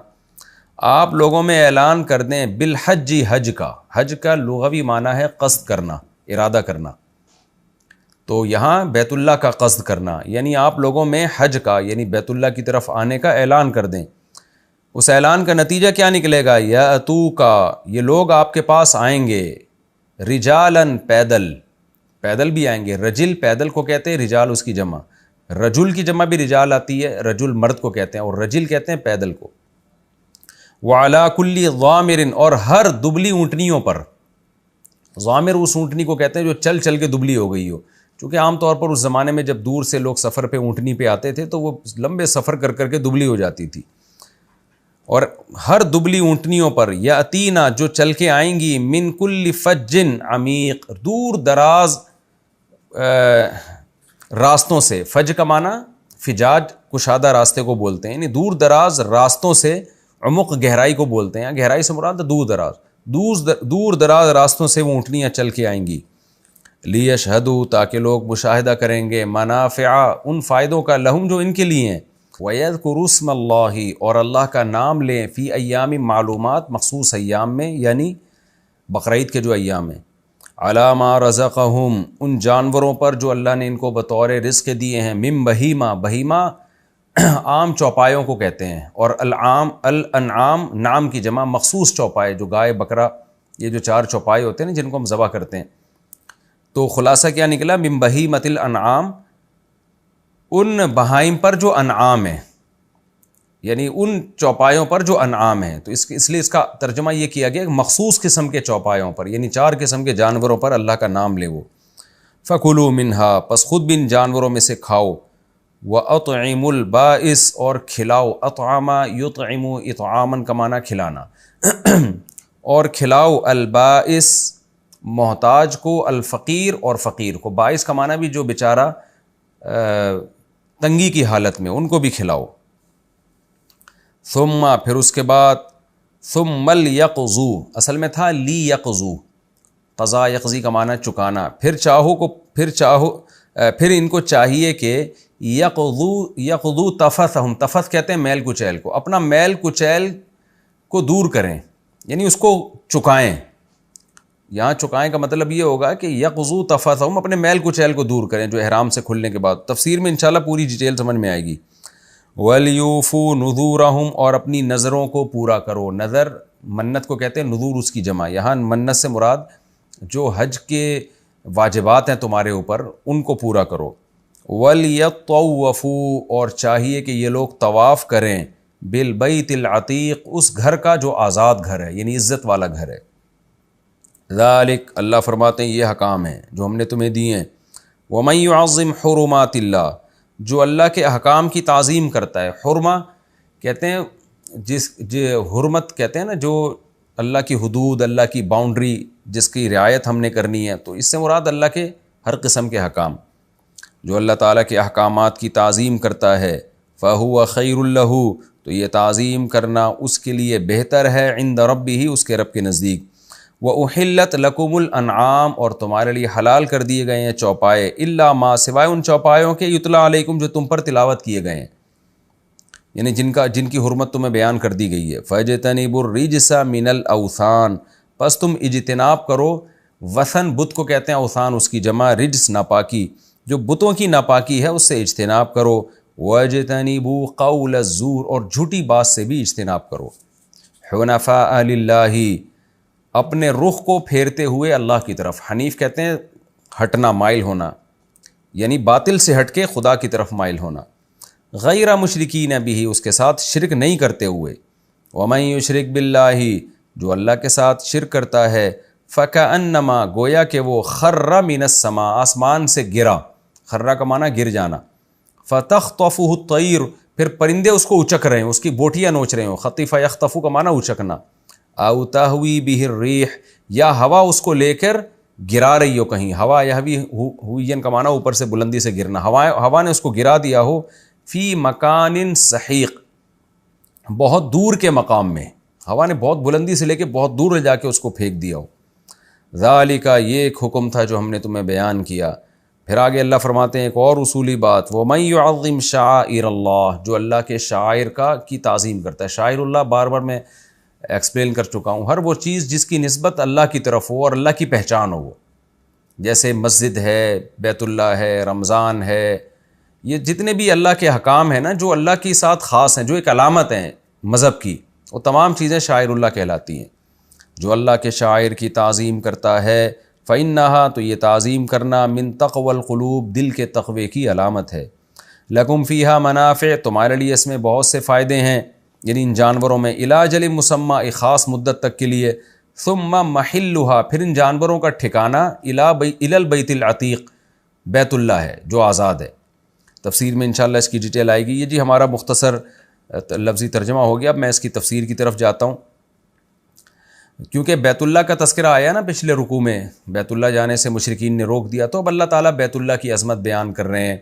Speaker 2: آپ لوگوں میں اعلان کر دیں، بالحج، حج کا، حج کا لغوی معنی ہے قصد کرنا، ارادہ کرنا، تو یہاں بیت اللہ کا قصد کرنا، یعنی آپ لوگوں میں حج کا یعنی بیت اللہ کی طرف آنے کا اعلان کر دیں۔ اس اعلان کا نتیجہ کیا نکلے گا؟ یاتوکا، یہ لوگ آپ کے پاس آئیں گے، رجالن، پیدل، پیدل بھی آئیں گے۔ رجل پیدل کو کہتے ہیں، رجال اس کی جمع، رجل کی جمع بھی رجال آتی ہے، رجل مرد کو کہتے ہیں، اور رجل کہتے ہیں پیدل کو۔ وعلی کل ضامر، اور ہر دبلی اونٹنیوں پر، ضامر اس اونٹنی کو کہتے ہیں جو چل چل کے دبلی ہو گئی ہو، چونکہ عام طور پر اس زمانے میں جب دور سے لوگ سفر پہ اونٹنی پہ آتے تھے تو وہ لمبے سفر کر کر کے دبلی ہو جاتی تھی، اور ہر دبلی اونٹنیوں پر، یاتینا، جو چل کے آئیں گی، من کل فج عمیق، دور دراز راستوں سے۔ فج کا معنی فجاج کشادہ راستے کو بولتے ہیں، یعنی دور دراز راستوں سے، عمق گہرائی کو بولتے ہیں، گہرائی سے مراد دور دراز، دور دراز راستوں سے وہ اونٹنیاں چل کے آئیں گی۔ لیشہدوا، تاکہ لوگ مشاہدہ کریں گے، منافع، ان فائدوں کا، لہم، جو ان کے لیے ہیں، وَيَذْكُرُوا اسْمَ اللَّهِ، اور اللہ کا نام لیں، فی ایام معلومات، مخصوص ایام میں، یعنی بقرعید کے جو ایام ہیں، علی ما رزقہم، ان جانوروں پر جو اللہ نے ان کو بطور رزق دیے ہیں، من بہیمہ، بہیمہ عام چوپایوں کو کہتے ہیں، اور الانعام، نعام کی جمع مخصوص چوپائے، جو گائے بکرا، یہ جو 4 چوپائے ہوتے ہیں نا جن کو ہم ذبح کرتے ہیں۔ تو خلاصہ کیا نکلا؟ من بہیمۃ الانعام، ان بہائم پر جو انعام ہیں، یعنی ان چوپایوں پر جو انعام ہیں. تو اس لیے اس کا ترجمہ یہ کیا گیا کہ مخصوص قسم کے چوپایوں پر، یعنی 4 قسم کے جانوروں پر اللہ کا نام لے وہ. فَكُلُوا مِنْهَا، پس خود بھی ان جانوروں میں سے کھاؤ. وَأَطْعِمُوا الْبَائِسَ، اور کھلاؤ. اطعما یطعم، اطعامن کا معنی کھلانا، اور کھلاؤ البائس محتاج کو، الفقیر اور فقیر کو. بائس کا معنی بھی جو بیچارہ تنگی کی حالت میں، ان کو بھی کھلاؤ. ثم، پھر اس کے بعد ثم لیقضوا، اصل میں تھا لی یقضوا، قضا یقضی کا معنی چکانا. پھر ان کو چاہیے کہ یقضوا تفثہم، تفث کہتے ہیں میل کچیل کو، اپنا میل کچیل کو دور کریں، یعنی اس کو چکائیں. یہاں چکائیں کا مطلب یہ ہوگا کہ یقضوا تفثہم، اپنے میل کچیل کو دور کریں جو احرام سے کھلنے کے بعد. تفسیر میں انشاءاللہ پوری ڈیٹیل سمجھ میں آئے گی. وَلْيُوفُوا نُذُورَهُمْ، اور اپنی نظروں کو پورا کرو. نظر منت کو کہتے ہیں، نذور اس کی جمع. یہاں منت سے مراد جو حج کے واجبات ہیں تمہارے اوپر، ان کو پورا کرو. وَلْيَطَّوَّفُوا، اور چاہیے کہ یہ لوگ طواف کریں. بِالْبَيْتِ الْعَتِيقِ، اس گھر کا جو آزاد گھر ہے، یعنی عزت والا گھر ہے. ذالک، اللہ فرماتے ہیں یہ حکام ہیں جو ہم نے تمہیں دیے ہیں. وَمَن يُعَظِّمْ حُرُمَاتِ اللَّهِ، جو اللہ کے احکام کی تعظیم کرتا ہے. حرمہ کہتے ہیں حرمت کہتے ہیں نا، جو اللہ کی حدود، اللہ کی باؤنڈری جس کی رعایت ہم نے کرنی ہے. تو اس سے مراد اللہ کے ہر قسم کے حکام. جو اللہ تعالیٰ کے احکامات کی تعظیم کرتا ہے، فَهُوَ خَيْرٌ لَهُ، تو یہ تعظیم کرنا اس کے لیے بہتر ہے. عند ربہ، اس کے رب کے نزدیک. وَأُحِلَّتْ لَكُمُ الْأَنْعَامُ، اور تمہارے لیے حلال کر دیے گئے ہیں چوپائے. إِلَّا مَا، سوائے ان چوپایوں کے، یُتْلَىٰ عَلَيْكُمْ، جو تم پر تلاوت کیے گئے ہیں، یعنی جن کی حرمت تمہیں بیان کر دی گئی ہے. فَاجْتَنِبُوا الرِّجْسَ مِنَ الْأَوْثَانِ، پس تم اجتناب کرو. وثن بت کو کہتے ہیں، اوثان اس کی جمع. رجس ناپاکی، جو بتوں کی ناپاکی ہے اس سے اجتناب کرو. وَاجْتَنِبُوا قَوْلَ الزُّورِ، اور جھوٹی بات سے بھی اجتناب کرو. حُنَفَاءَ لِلَّهِ، اپنے رخ کو پھیرتے ہوئے اللہ کی طرف. حنیف کہتے ہیں ہٹنا، مائل ہونا، یعنی باطل سے ہٹ کے خدا کی طرف مائل ہونا. غیر مشرکین بہ، اس کے ساتھ شرک نہیں کرتے ہوئے. ومن یشرک باللہ، جو اللہ کے ساتھ شرک کرتا ہے، فکأنما، گویا کہ وہ خر من السماء، آسمان سے گرا. خرہ کا معنی گر جانا. فتخطفہ الطیر، پھر پرندے اس کو اچک رہے ہیں، اس کی بوٹیاں نوچ رہے ہوں. خطف یخطف کا معنی اچکنا. او تہوی بہ الریح، یا ہوا اس کو لے کر گرا رہی ہو کہیں. ہوا یہوی ہوین کا معنی اوپر سے بلندی سے گرنا. ہوا نے اس کو گرا دیا ہو. فی مکان سحیق، بہت دور کے مقام میں. ہوا نے بہت بلندی سے لے کے بہت دور لے جا کے اس کو پھینک دیا ہو. ذالک، یہ ایک حکم تھا جو ہم نے تمہیں بیان کیا. پھر آگے اللہ فرماتے ہیں ایک اور اصولی بات. وَمَن يُعَظِّمْ شَعَائِرَ اللَّهِ، جو اللہ کے شاعر کی تعظیم کرتا ہے. شاعر اللہ بار بار میں ایکسپلین کر چکا ہوں، ہر وہ چیز جس کی نسبت اللہ کی طرف ہو اور اللہ کی پہچان ہو. جیسے مسجد ہے، بیت اللہ ہے، رمضان ہے، یہ جتنے بھی اللہ کے حکام ہیں نا، جو اللہ کے ساتھ خاص ہیں، جو ایک علامت ہیں مذہب کی، وہ تمام چیزیں شاعر اللہ کہلاتی ہیں. جو اللہ کے شاعر کی تعظیم کرتا ہے، فَإِنَّهَا، تو یہ تعظیم کرنا، مِن تقوى القلوب، دل کے تقوی کی علامت ہے. لَكُمْ فِيهَا مَنَافِعُ، تمہارے لیے اس میں بہت سے فائدے ہیں، یعنی ان جانوروں میں. إِلَىٰ أَجَلٍ مُّسَمًّى، ایک خاص مدت تک کے لیے. ثُمَّ مَحِلُّهَا، پھر ان جانوروں کا ٹھکانہ إِلَى الْبَيْتِ الْعَتِيقِ، بیت اللہ ہے جو آزاد ہے. تفسیر میں انشاءاللہ اس کی ڈیٹیل آئے گی. یہ جی ہمارا مختصر لفظی ترجمہ ہو گیا. اب میں اس کی تفسیر کی طرف جاتا ہوں، کیونکہ بیت اللہ کا تذکرہ آیا نا پچھلے رکوع میں. بیت اللہ جانے سے مشرکین نے روک دیا، تو اب اللہ تعالیٰ بیت اللہ کی عظمت بیان کر رہے ہیں.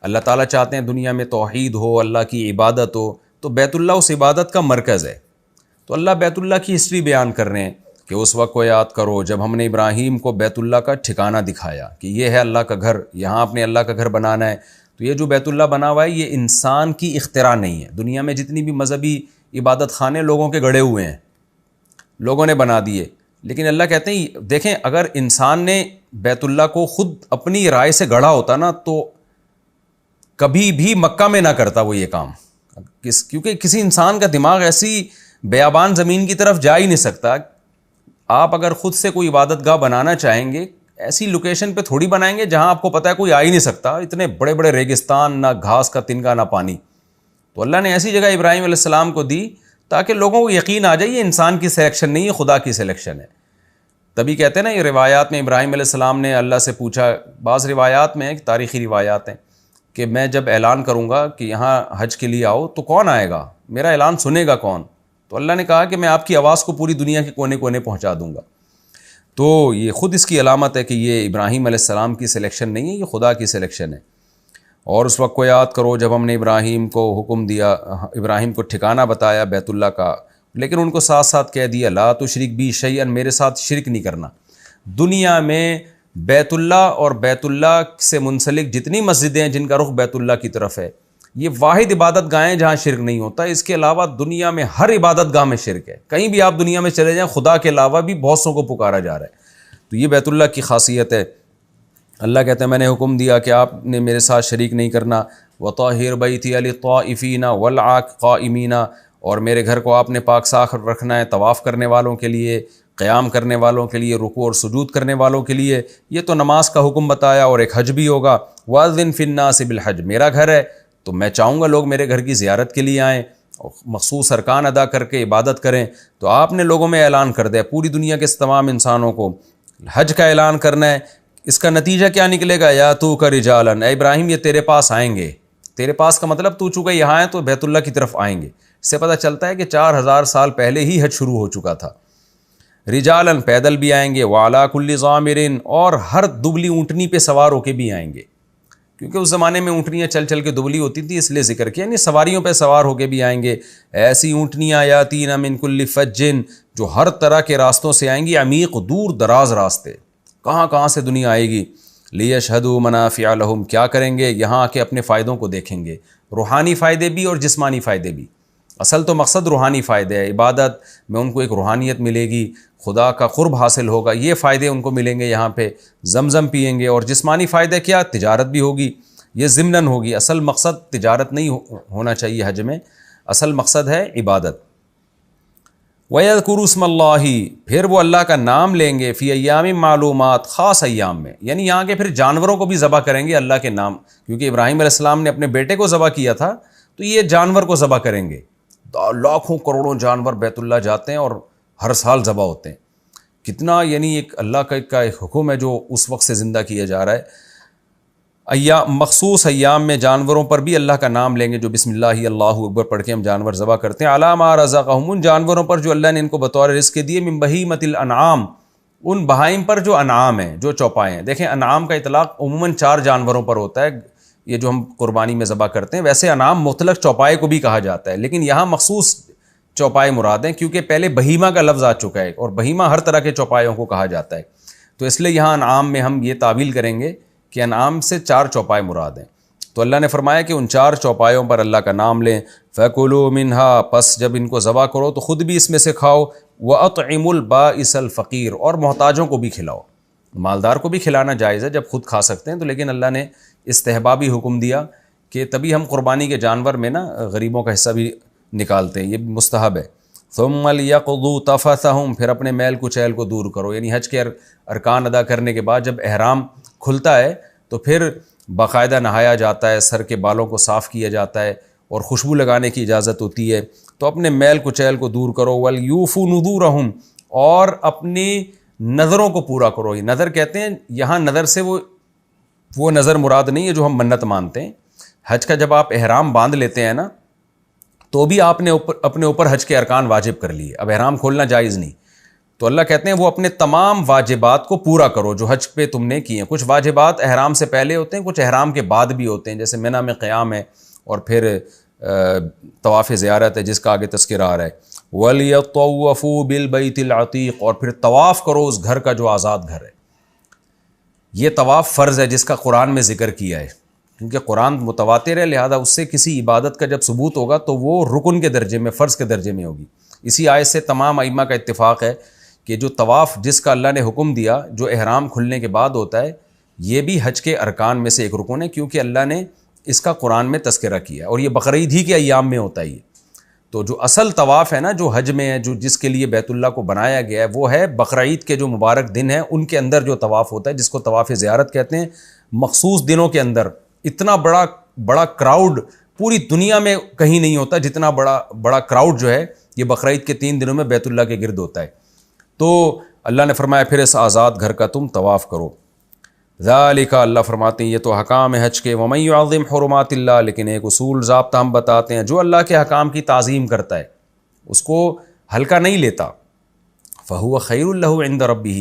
Speaker 2: اللہ تعالیٰ چاہتے ہیں دنیا میں توحید ہو، اللہ کی عبادت ہو، تو بیت اللہ اس عبادت کا مرکز ہے. تو اللہ بیت اللہ کی ہسٹری بیان کر رہے ہیں کہ اس وقت کو یاد کرو جب ہم نے ابراہیم کو بیت اللہ کا ٹھکانہ دکھایا کہ یہ ہے اللہ کا گھر، یہاں اپنے اللہ کا گھر بنانا ہے. تو یہ جو بیت اللہ بنا ہوا ہے، یہ انسان کی اختراع نہیں ہے. دنیا میں جتنی بھی مذہبی عبادت خانے لوگوں کے گڑے ہوئے ہیں، لوگوں نے بنا دیے. لیکن اللہ کہتے ہیں دیکھیں، اگر انسان نے بیت اللہ کو خود اپنی رائے سے گڑھا ہوتا نا، تو کبھی بھی مکہ میں نہ کرتا وہ یہ کام. کیونکہ کسی انسان کا دماغ ایسی بیابان زمین کی طرف جا ہی نہیں سکتا. آپ اگر خود سے کوئی عبادت گاہ بنانا چاہیں گے، ایسی لوکیشن پہ تھوڑی بنائیں گے جہاں آپ کو پتہ ہے کوئی آ ہی نہیں سکتا. اتنے بڑے بڑے ریگستان، نہ گھاس کا تنکا نہ پانی. تو اللہ نے ایسی جگہ ابراہیم علیہ السلام کو دی تاکہ لوگوں کو یقین آ جائے یہ انسان کی سلیکشن نہیں ہے، خدا کی سلیکشن ہے۔ تبھی کہتے ہیں نا یہ روایات میں ابراہیم علیہ السلام نے اللہ سے پوچھا، بعض روایات میں تاریخی روایات ہیں کہ میں جب اعلان کروں گا کہ یہاں حج کے لیے آؤ تو کون آئے گا، میرا اعلان سنے گا کون؟ تو اللہ نے کہا کہ میں آپ کی آواز کو پوری دنیا کے کونے کونے پہنچا دوں گا۔ تو یہ خود اس کی علامت ہے کہ یہ ابراہیم علیہ السلام کی سلیکشن نہیں ہے، یہ خدا کی سلیکشن ہے۔ اور اس وقت کو یاد کرو جب ہم نے ابراہیم کو حکم دیا، ابراہیم کو ٹھکانہ بتایا بیت اللہ کا، لیکن ان کو ساتھ ساتھ کہہ دیا لا تشرک بی شیئا، میرے ساتھ شرک نہیں کرنا۔ دنیا میں بیت اللہ اور بیت اللہ سے منسلک جتنی مسجدیں ہیں جن کا رخ بیت اللہ کی طرف ہے، یہ واحد عبادت گاہیں جہاں شرک نہیں ہوتا۔ اس کے علاوہ دنیا میں ہر عبادت گاہ میں شرک ہے، کہیں بھی آپ دنیا میں چلے جائیں خدا کے علاوہ بھی بہت سوں کو پکارا جا رہا ہے۔ تو یہ بیت اللہ کی خاصیت ہے۔ اللہ کہتے ہیں میں نے حکم دیا کہ آپ نے میرے ساتھ شریک نہیں کرنا، وطہر بیتی للطائفین والعاکفین، اور میرے گھر کو آپ نے پاک صاف رکھنا ہے طواف کرنے والوں کے لیے، قیام کرنے والوں کے لیے، رکوع اور سجود کرنے والوں کے لیے۔ یہ تو نماز کا حکم بتایا، اور ایک حج بھی ہوگا۔ وَأَذِّن فِي النَّاسِ بِالْحَجِّ، میرا گھر ہے تو میں چاہوں گا لوگ میرے گھر کی زیارت کے لیے آئیں، مخصوص ارکان ادا کر کے عبادت کریں۔ تو آپ نے لوگوں میں اعلان کر دیا، پوری دنیا کے تمام انسانوں کو حج کا اعلان کرنا ہے۔ اس کا نتیجہ کیا نکلے گا؟ یاتوک رجالا، اے ابراہیم یہ تیرے پاس آئیں گے۔ تیرے پاس کا مطلب تو چونکہ یہاں ہے تو بیت اللہ کی طرف آئیں گے۔ اس سے پتہ چلتا ہے کہ 4000 سال پہلے ہی حج شروع ہو چکا تھا۔ رجالا، پیدل بھی آئیں گے، وعلی کل ضامر، اور ہر دبلی اونٹنی پہ سوار ہو کے بھی آئیں گے، کیونکہ اس زمانے میں اونٹنیاں چل چل کے دبلی ہوتی تھی، اس لیے ذکر کیا، یعنی سواریوں پہ سوار ہو کے بھی آئیں گے۔ ایسی اونٹنیاں یاتین من کل فج، جو ہر طرح کے راستوں سے آئیں گی، عمیق دور دراز راستے، کہاں کہاں سے دنیا آئے گی۔ لیشہدوا منافع لہم، کیا کریں گے؟ یہاں آ کے اپنے فائدوں کو دیکھیں گے، روحانی فائدے بھی اور جسمانی فائدے بھی۔ اصل تو مقصد روحانی فائدے ہے، عبادت میں ان کو ایک روحانیت ملے گی، خدا کا قرب حاصل ہوگا، یہ فائدے ان کو ملیں گے یہاں پہ، زمزم پئیں گے۔ اور جسمانی فائدے کیا؟ تجارت بھی ہوگی، یہ ضمناً ہوگی۔ اصل مقصد تجارت نہیں ہونا چاہیے حج میں، اصل مقصد ہے عبادت۔ وَيَذْكُرُوا اسْمَ اللَّهِ، پھر وہ اللہ کا نام لیں گے، فی ایام معلومات، خاص ایام میں، یعنی یہاں کے پھر جانوروں کو بھی ذبح کریں گے اللہ کے نام، کیونکہ ابراہیم علیہ السلام نے اپنے بیٹے کو ذبح کیا تھا تو یہ جانور کو ذبح کریں گے۔ لاکھوں کروڑوں جانور بیت اللہ جاتے ہیں اور ہر سال ذبح ہوتے ہیں، کتنا یعنی ایک اللہ کا ایک حکم ہے جو اس وقت سے زندہ کیا جا رہا ہے۔ مخصوص ایام میں جانوروں پر بھی اللہ کا نام لیں گے، جو بسم اللہ اللہ اکبر پڑھ کے ہم جانور ذبح کرتے ہیں۔ علی ما رزقہم، ان جانوروں پر جو اللہ نے ان کو بطور رزق دیے، من بہیمۃ الانعام، ان بہائم پر جو انعام ہیں، جو چوپائے ہیں۔ دیکھیں انعام کا اطلاق عموماً 4 جانوروں پر ہوتا ہے، یہ جو ہم قربانی میں ذبح کرتے ہیں۔ ویسے انعام مطلق چوپائے کو بھی کہا جاتا ہے، لیکن یہاں مخصوص چوپائے مراد ہیں، کیونکہ پہلے بہیمہ کا لفظ آ چکا ہے، اور بہیمہ ہر طرح کے چوپایوں کو کہا جاتا ہے، تو اس لیے یہاں انعام میں ہم یہ تعویل کریں گے کہ انعام سے 4 چوپائے مراد ہیں۔ تو اللہ نے فرمایا کہ ان 4 چوپایوں پر اللہ کا نام لیں۔ فَكُلُوا مِنْهَا، پس جب ان کو ذبح کرو تو خود بھی اس میں سے کھاؤ۔ وَأَطْعِمُوا الْبَائِسَ الْفَقِيرَ، اور محتاجوں کو بھی کھلاؤ۔ مالدار کو بھی کھلانا جائز ہے جب خود کھا سکتے ہیں تو، لیکن اللہ نے استحبابی حکم دیا کہ تبھی ہم قربانی کے جانور میں نا غریبوں کا حصہ بھی نکالتے ہیں، یہ مستحب ہے۔ ثُمَّ لِيَقْضُوا تَفَثَهُمْ، پھر اپنے میل کچیل کو دور کرو، یعنی حج کے ارکان ادا کرنے کے بعد جب احرام کھلتا ہے تو پھر باقاعدہ نہایا جاتا ہے، سر کے بالوں کو صاف کیا جاتا ہے، اور خوشبو لگانے کی اجازت ہوتی ہے۔ تو اپنے میل کچیل کو دور کرو۔ وَلْيُوفُوا نُذُورَهُمْ، اور اپنی نظروں کو پورا کرو۔ یہ نظر کہتے ہیں یہاں نظر سے وہ نظر مراد نہیں ہے جو ہم منت مانتے ہیں۔ حج کا جب آپ احرام باندھ لیتے ہیں نا تو بھی آپ نے اپنے اوپر حج کے ارکان واجب کر لیے، اب احرام کھولنا جائز نہیں۔ تو اللہ کہتے ہیں وہ اپنے تمام واجبات کو پورا کرو جو حج پہ تم نے کیے ہیں۔ کچھ واجبات احرام سے پہلے ہوتے ہیں، کچھ احرام کے بعد بھی ہوتے ہیں، جیسے منی میں قیام ہے، اور پھر طواف زیارت ہے جس کا آگے تذکرہ آ رہا ہے۔ وَلْيَطَّوَّفُوا بِالْبَيْتِ الْعَتِيقِ، اور پھر طواف کرو اس گھر کا جو آزاد گھر ہے۔ یہ طواف فرض ہے جس کا قرآن میں ذکر کیا ہے، کیونکہ قرآن متواتر ہے، لہذا اس سے کسی عبادت کا جب ثبوت ہوگا تو وہ رکن کے درجے میں، فرض کے درجے میں ہوگی۔ اسی آیت سے تمام ائمہ کا اتفاق ہے کہ جو طواف جس کا اللہ نے حکم دیا جو احرام کھلنے کے بعد ہوتا ہے، یہ بھی حج کے ارکان میں سے ایک رکن ہے، کیونکہ اللہ نے اس کا قرآن میں تذکرہ کیا، اور یہ بقرعید ہی کے ایام میں ہوتا ہے یہ۔ تو جو اصل طواف ہے نا جو حج میں ہے، جو جس کے لیے بیت اللہ کو بنایا گیا ہے، وہ ہے بقرعید کے جو مبارک دن ہیں ان کے اندر جو طواف ہوتا ہے، جس کو طواف زیارت کہتے ہیں۔ مخصوص دنوں کے اندر اتنا بڑا کراؤڈ پوری دنیا میں کہیں نہیں ہوتا جتنا بڑا کراؤڈ جو ہے یہ بقرعید کے 3 دنوں میں بیت اللہ کے گرد ہوتا ہے. تو اللہ نے فرمایا پھر اس آزاد گھر کا تم طواف کرو. ذالک اللہ فرماتے ہیں یہ تو حکام ہے حج کے. ومن یعظم حرمات اللہ، لیکن ایک اصول ضابطہ ہم بتاتے ہیں، جو اللہ کے حکام کی تعظیم کرتا ہے اس کو ہلکا نہیں لیتا، فہو خیر لہ عند ربہ،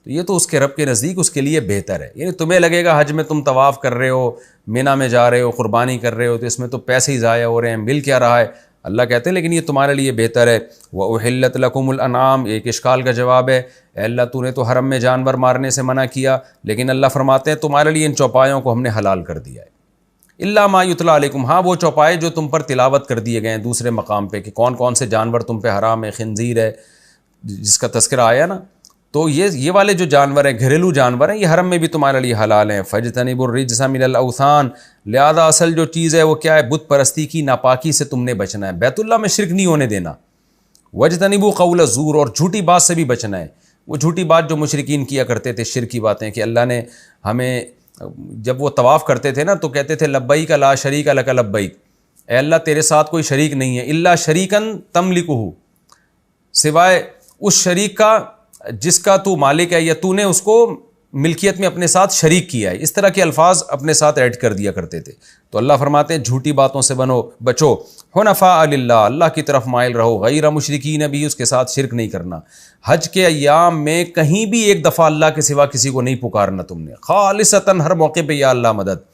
Speaker 2: تو یہ تو اس کے رب کے نزدیک اس کے لیے بہتر ہے. یعنی تمہیں لگے گا حج میں تم طواف کر رہے ہو، مینا میں جا رہے ہو، قربانی کر رہے ہو، تو اس میں تو پیسے ہی ضائع ہو رہے ہیں، مل کیا رہا ہے. اللہ کہتے ہیں لیکن یہ تمہارے لیے بہتر ہے. وَأُحِلَّتْ لَكُمُ الْأَنْعَامُ، ایک اشکال کا جواب ہے، اے اللہ تو نے تو حرم میں جانور مارنے سے منع کیا، لیکن اللہ فرماتے ہیں تمہارے لیے ان چوپایوں کو ہم نے حلال کر دیا ہے. الا ما یتلی علیکم، ہاں وہ چوپائے جو تم پر تلاوت کر دیے گئے ہیں دوسرے مقام پہ کہ کون کون سے جانور تم پہ حرام ہے. خنزیر ہے جس کا تذکرہ آیا نا، تو یہ والے جو جانور ہیں گھریلو جانور ہیں یہ حرم میں بھی تمہارے لیے حلال ہیں. فَاجْتَنِبُوا الرِّجْسَ مِنَ الْأَوْثَانِ، لہذا اصل جو چیز ہے وہ کیا ہے، بت پرستی کی ناپاکی سے تم نے بچنا ہے، بیت اللہ میں شرک نہیں ہونے دینا. وَاجْتَنِبُوا قَوْلَ الزُّورِ، اور جھوٹی بات سے بھی بچنا ہے. وہ جھوٹی بات جو مشرکین کیا کرتے تھے، شرک کی باتیں، کہ اللہ نے ہمیں جب وہ طواف کرتے تھے نا تو کہتے تھے لبیک لا شریک لک لبیک، اے اللہ تیرے ساتھ کوئی شریک نہیں ہے، الا شریکن تملکہ، سوائے اس شریک کا جس کا تو مالک ہے یا تو نے اس کو ملکیت میں اپنے ساتھ شریک کیا ہے. اس طرح کے الفاظ اپنے ساتھ ایڈ کر دیا کرتے تھے. تو اللہ فرماتے ہیں جھوٹی باتوں سے بچو. حنفاء للہ، اللہ کی طرف مائل رہو، غیر مشرکین بھی، اس کے ساتھ شرک نہیں کرنا. حج کے ایام میں کہیں بھی ایک دفعہ اللہ کے سوا کسی کو نہیں پکارنا تم نے، خالصتاً ہر موقع پہ یا اللہ مدد.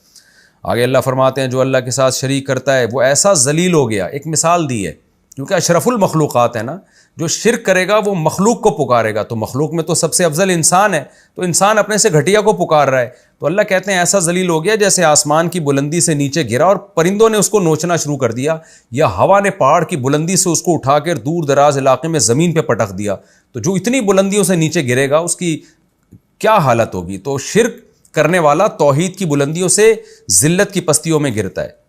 Speaker 2: آگے اللہ فرماتے ہیں جو اللہ کے ساتھ شریک کرتا ہے وہ ایسا ذلیل ہو گیا. ایک مثال دی ہے کیونکہ اشرف المخلوقات ہے نا، جو شرک کرے گا وہ مخلوق کو پکارے گا، تو مخلوق میں تو سب سے افضل انسان ہے، تو انسان اپنے سے گھٹیا کو پکار رہا ہے. تو اللہ کہتے ہیں ایسا ذلیل ہو گیا جیسے آسمان کی بلندی سے نیچے گرا اور پرندوں نے اس کو نوچنا شروع کر دیا، یا ہوا نے پہاڑ کی بلندی سے اس کو اٹھا کر دور دراز علاقے میں زمین پہ پٹک دیا. تو جو اتنی بلندیوں سے نیچے گرے گا اس کی کیا حالت ہوگی. تو شرک کرنے والا توحید کی بلندیوں سے ذلت کی پستیوں میں گرتا ہے.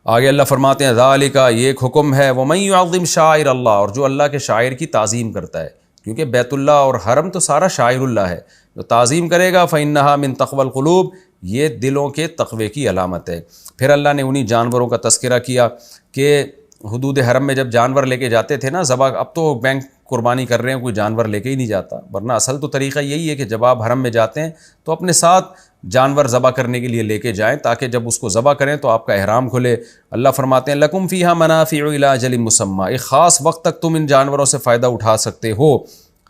Speaker 2: آگے اللہ فرماتے ہیں ذالک، یہ ایک حکم ہے، ومن یعظم شعائر اللہ، اور جو اللہ کے شاعر کی تعظیم کرتا ہے، کیونکہ بیت اللہ اور حرم تو سارا شاعر اللہ ہے، جو تعظیم کرے گا فإنہا من تقوی القلوب، یہ دلوں کے تقوی کی علامت ہے. پھر اللہ نے انہی جانوروں کا تذکرہ کیا کہ حدود حرم میں جب جانور لے کے جاتے تھے نا ذبح، اب تو بینک قربانی کر رہے ہیں کوئی جانور لے کے ہی نہیں جاتا، ورنہ اصل تو طریقہ یہی ہے کہ جب آپ حرم میں جاتے ہیں تو اپنے ساتھ جانور ذبح کرنے کے لیے لے کے جائیں تاکہ جب اس کو ذبح کریں تو آپ کا احرام کھلے. اللہ فرماتے ہیں لکم فیہا منافع الی اجل مسمی، ایک خاص وقت تک تم ان جانوروں سے فائدہ اٹھا سکتے ہو.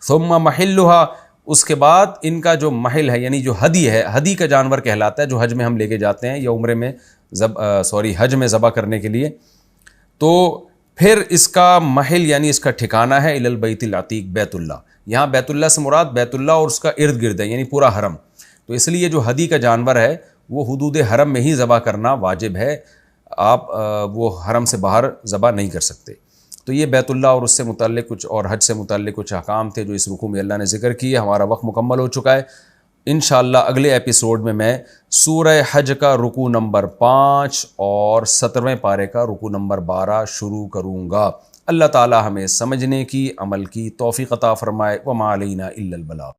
Speaker 2: ثم محلھا، اس کے بعد ان کا جو محل ہے یعنی جو ہدی ہے، ہدی کا جانور کہلاتا ہے جو حج میں ہم لے کے جاتے ہیں یا عمرے میں حج میں ذبح کرنے کے لیے، تو پھر اس کا محل یعنی اس کا ٹھکانہ ہے الی البیت العتیق، بیت اللہ. یہاں بیت اللہ سے مراد بیت اللہ اور اس کا ارد گرد ہے یعنی پورا حرم. تو اس لیے جو ہدی کا جانور ہے وہ حدود حرم میں ہی ذبح کرنا واجب ہے، آپ وہ حرم سے باہر ذبح نہیں کر سکتے. تو یہ بیت اللہ اور اس سے متعلق کچھ اور حج سے متعلق کچھ احکام تھے جو اس رکوع میں اللہ نے ذکر کیے. ہمارا وقت مکمل ہو چکا ہے. انشاءاللہ اگلے ایپیسوڈ میں سورہ حج کا رکوع نمبر 5 اور 17ویں پارے کا رکوع نمبر 12 شروع کروں گا. اللہ تعالی ہمیں سمجھنے کی، عمل کی توفیق عطا فرمائے. وما علینا الا البلاغ.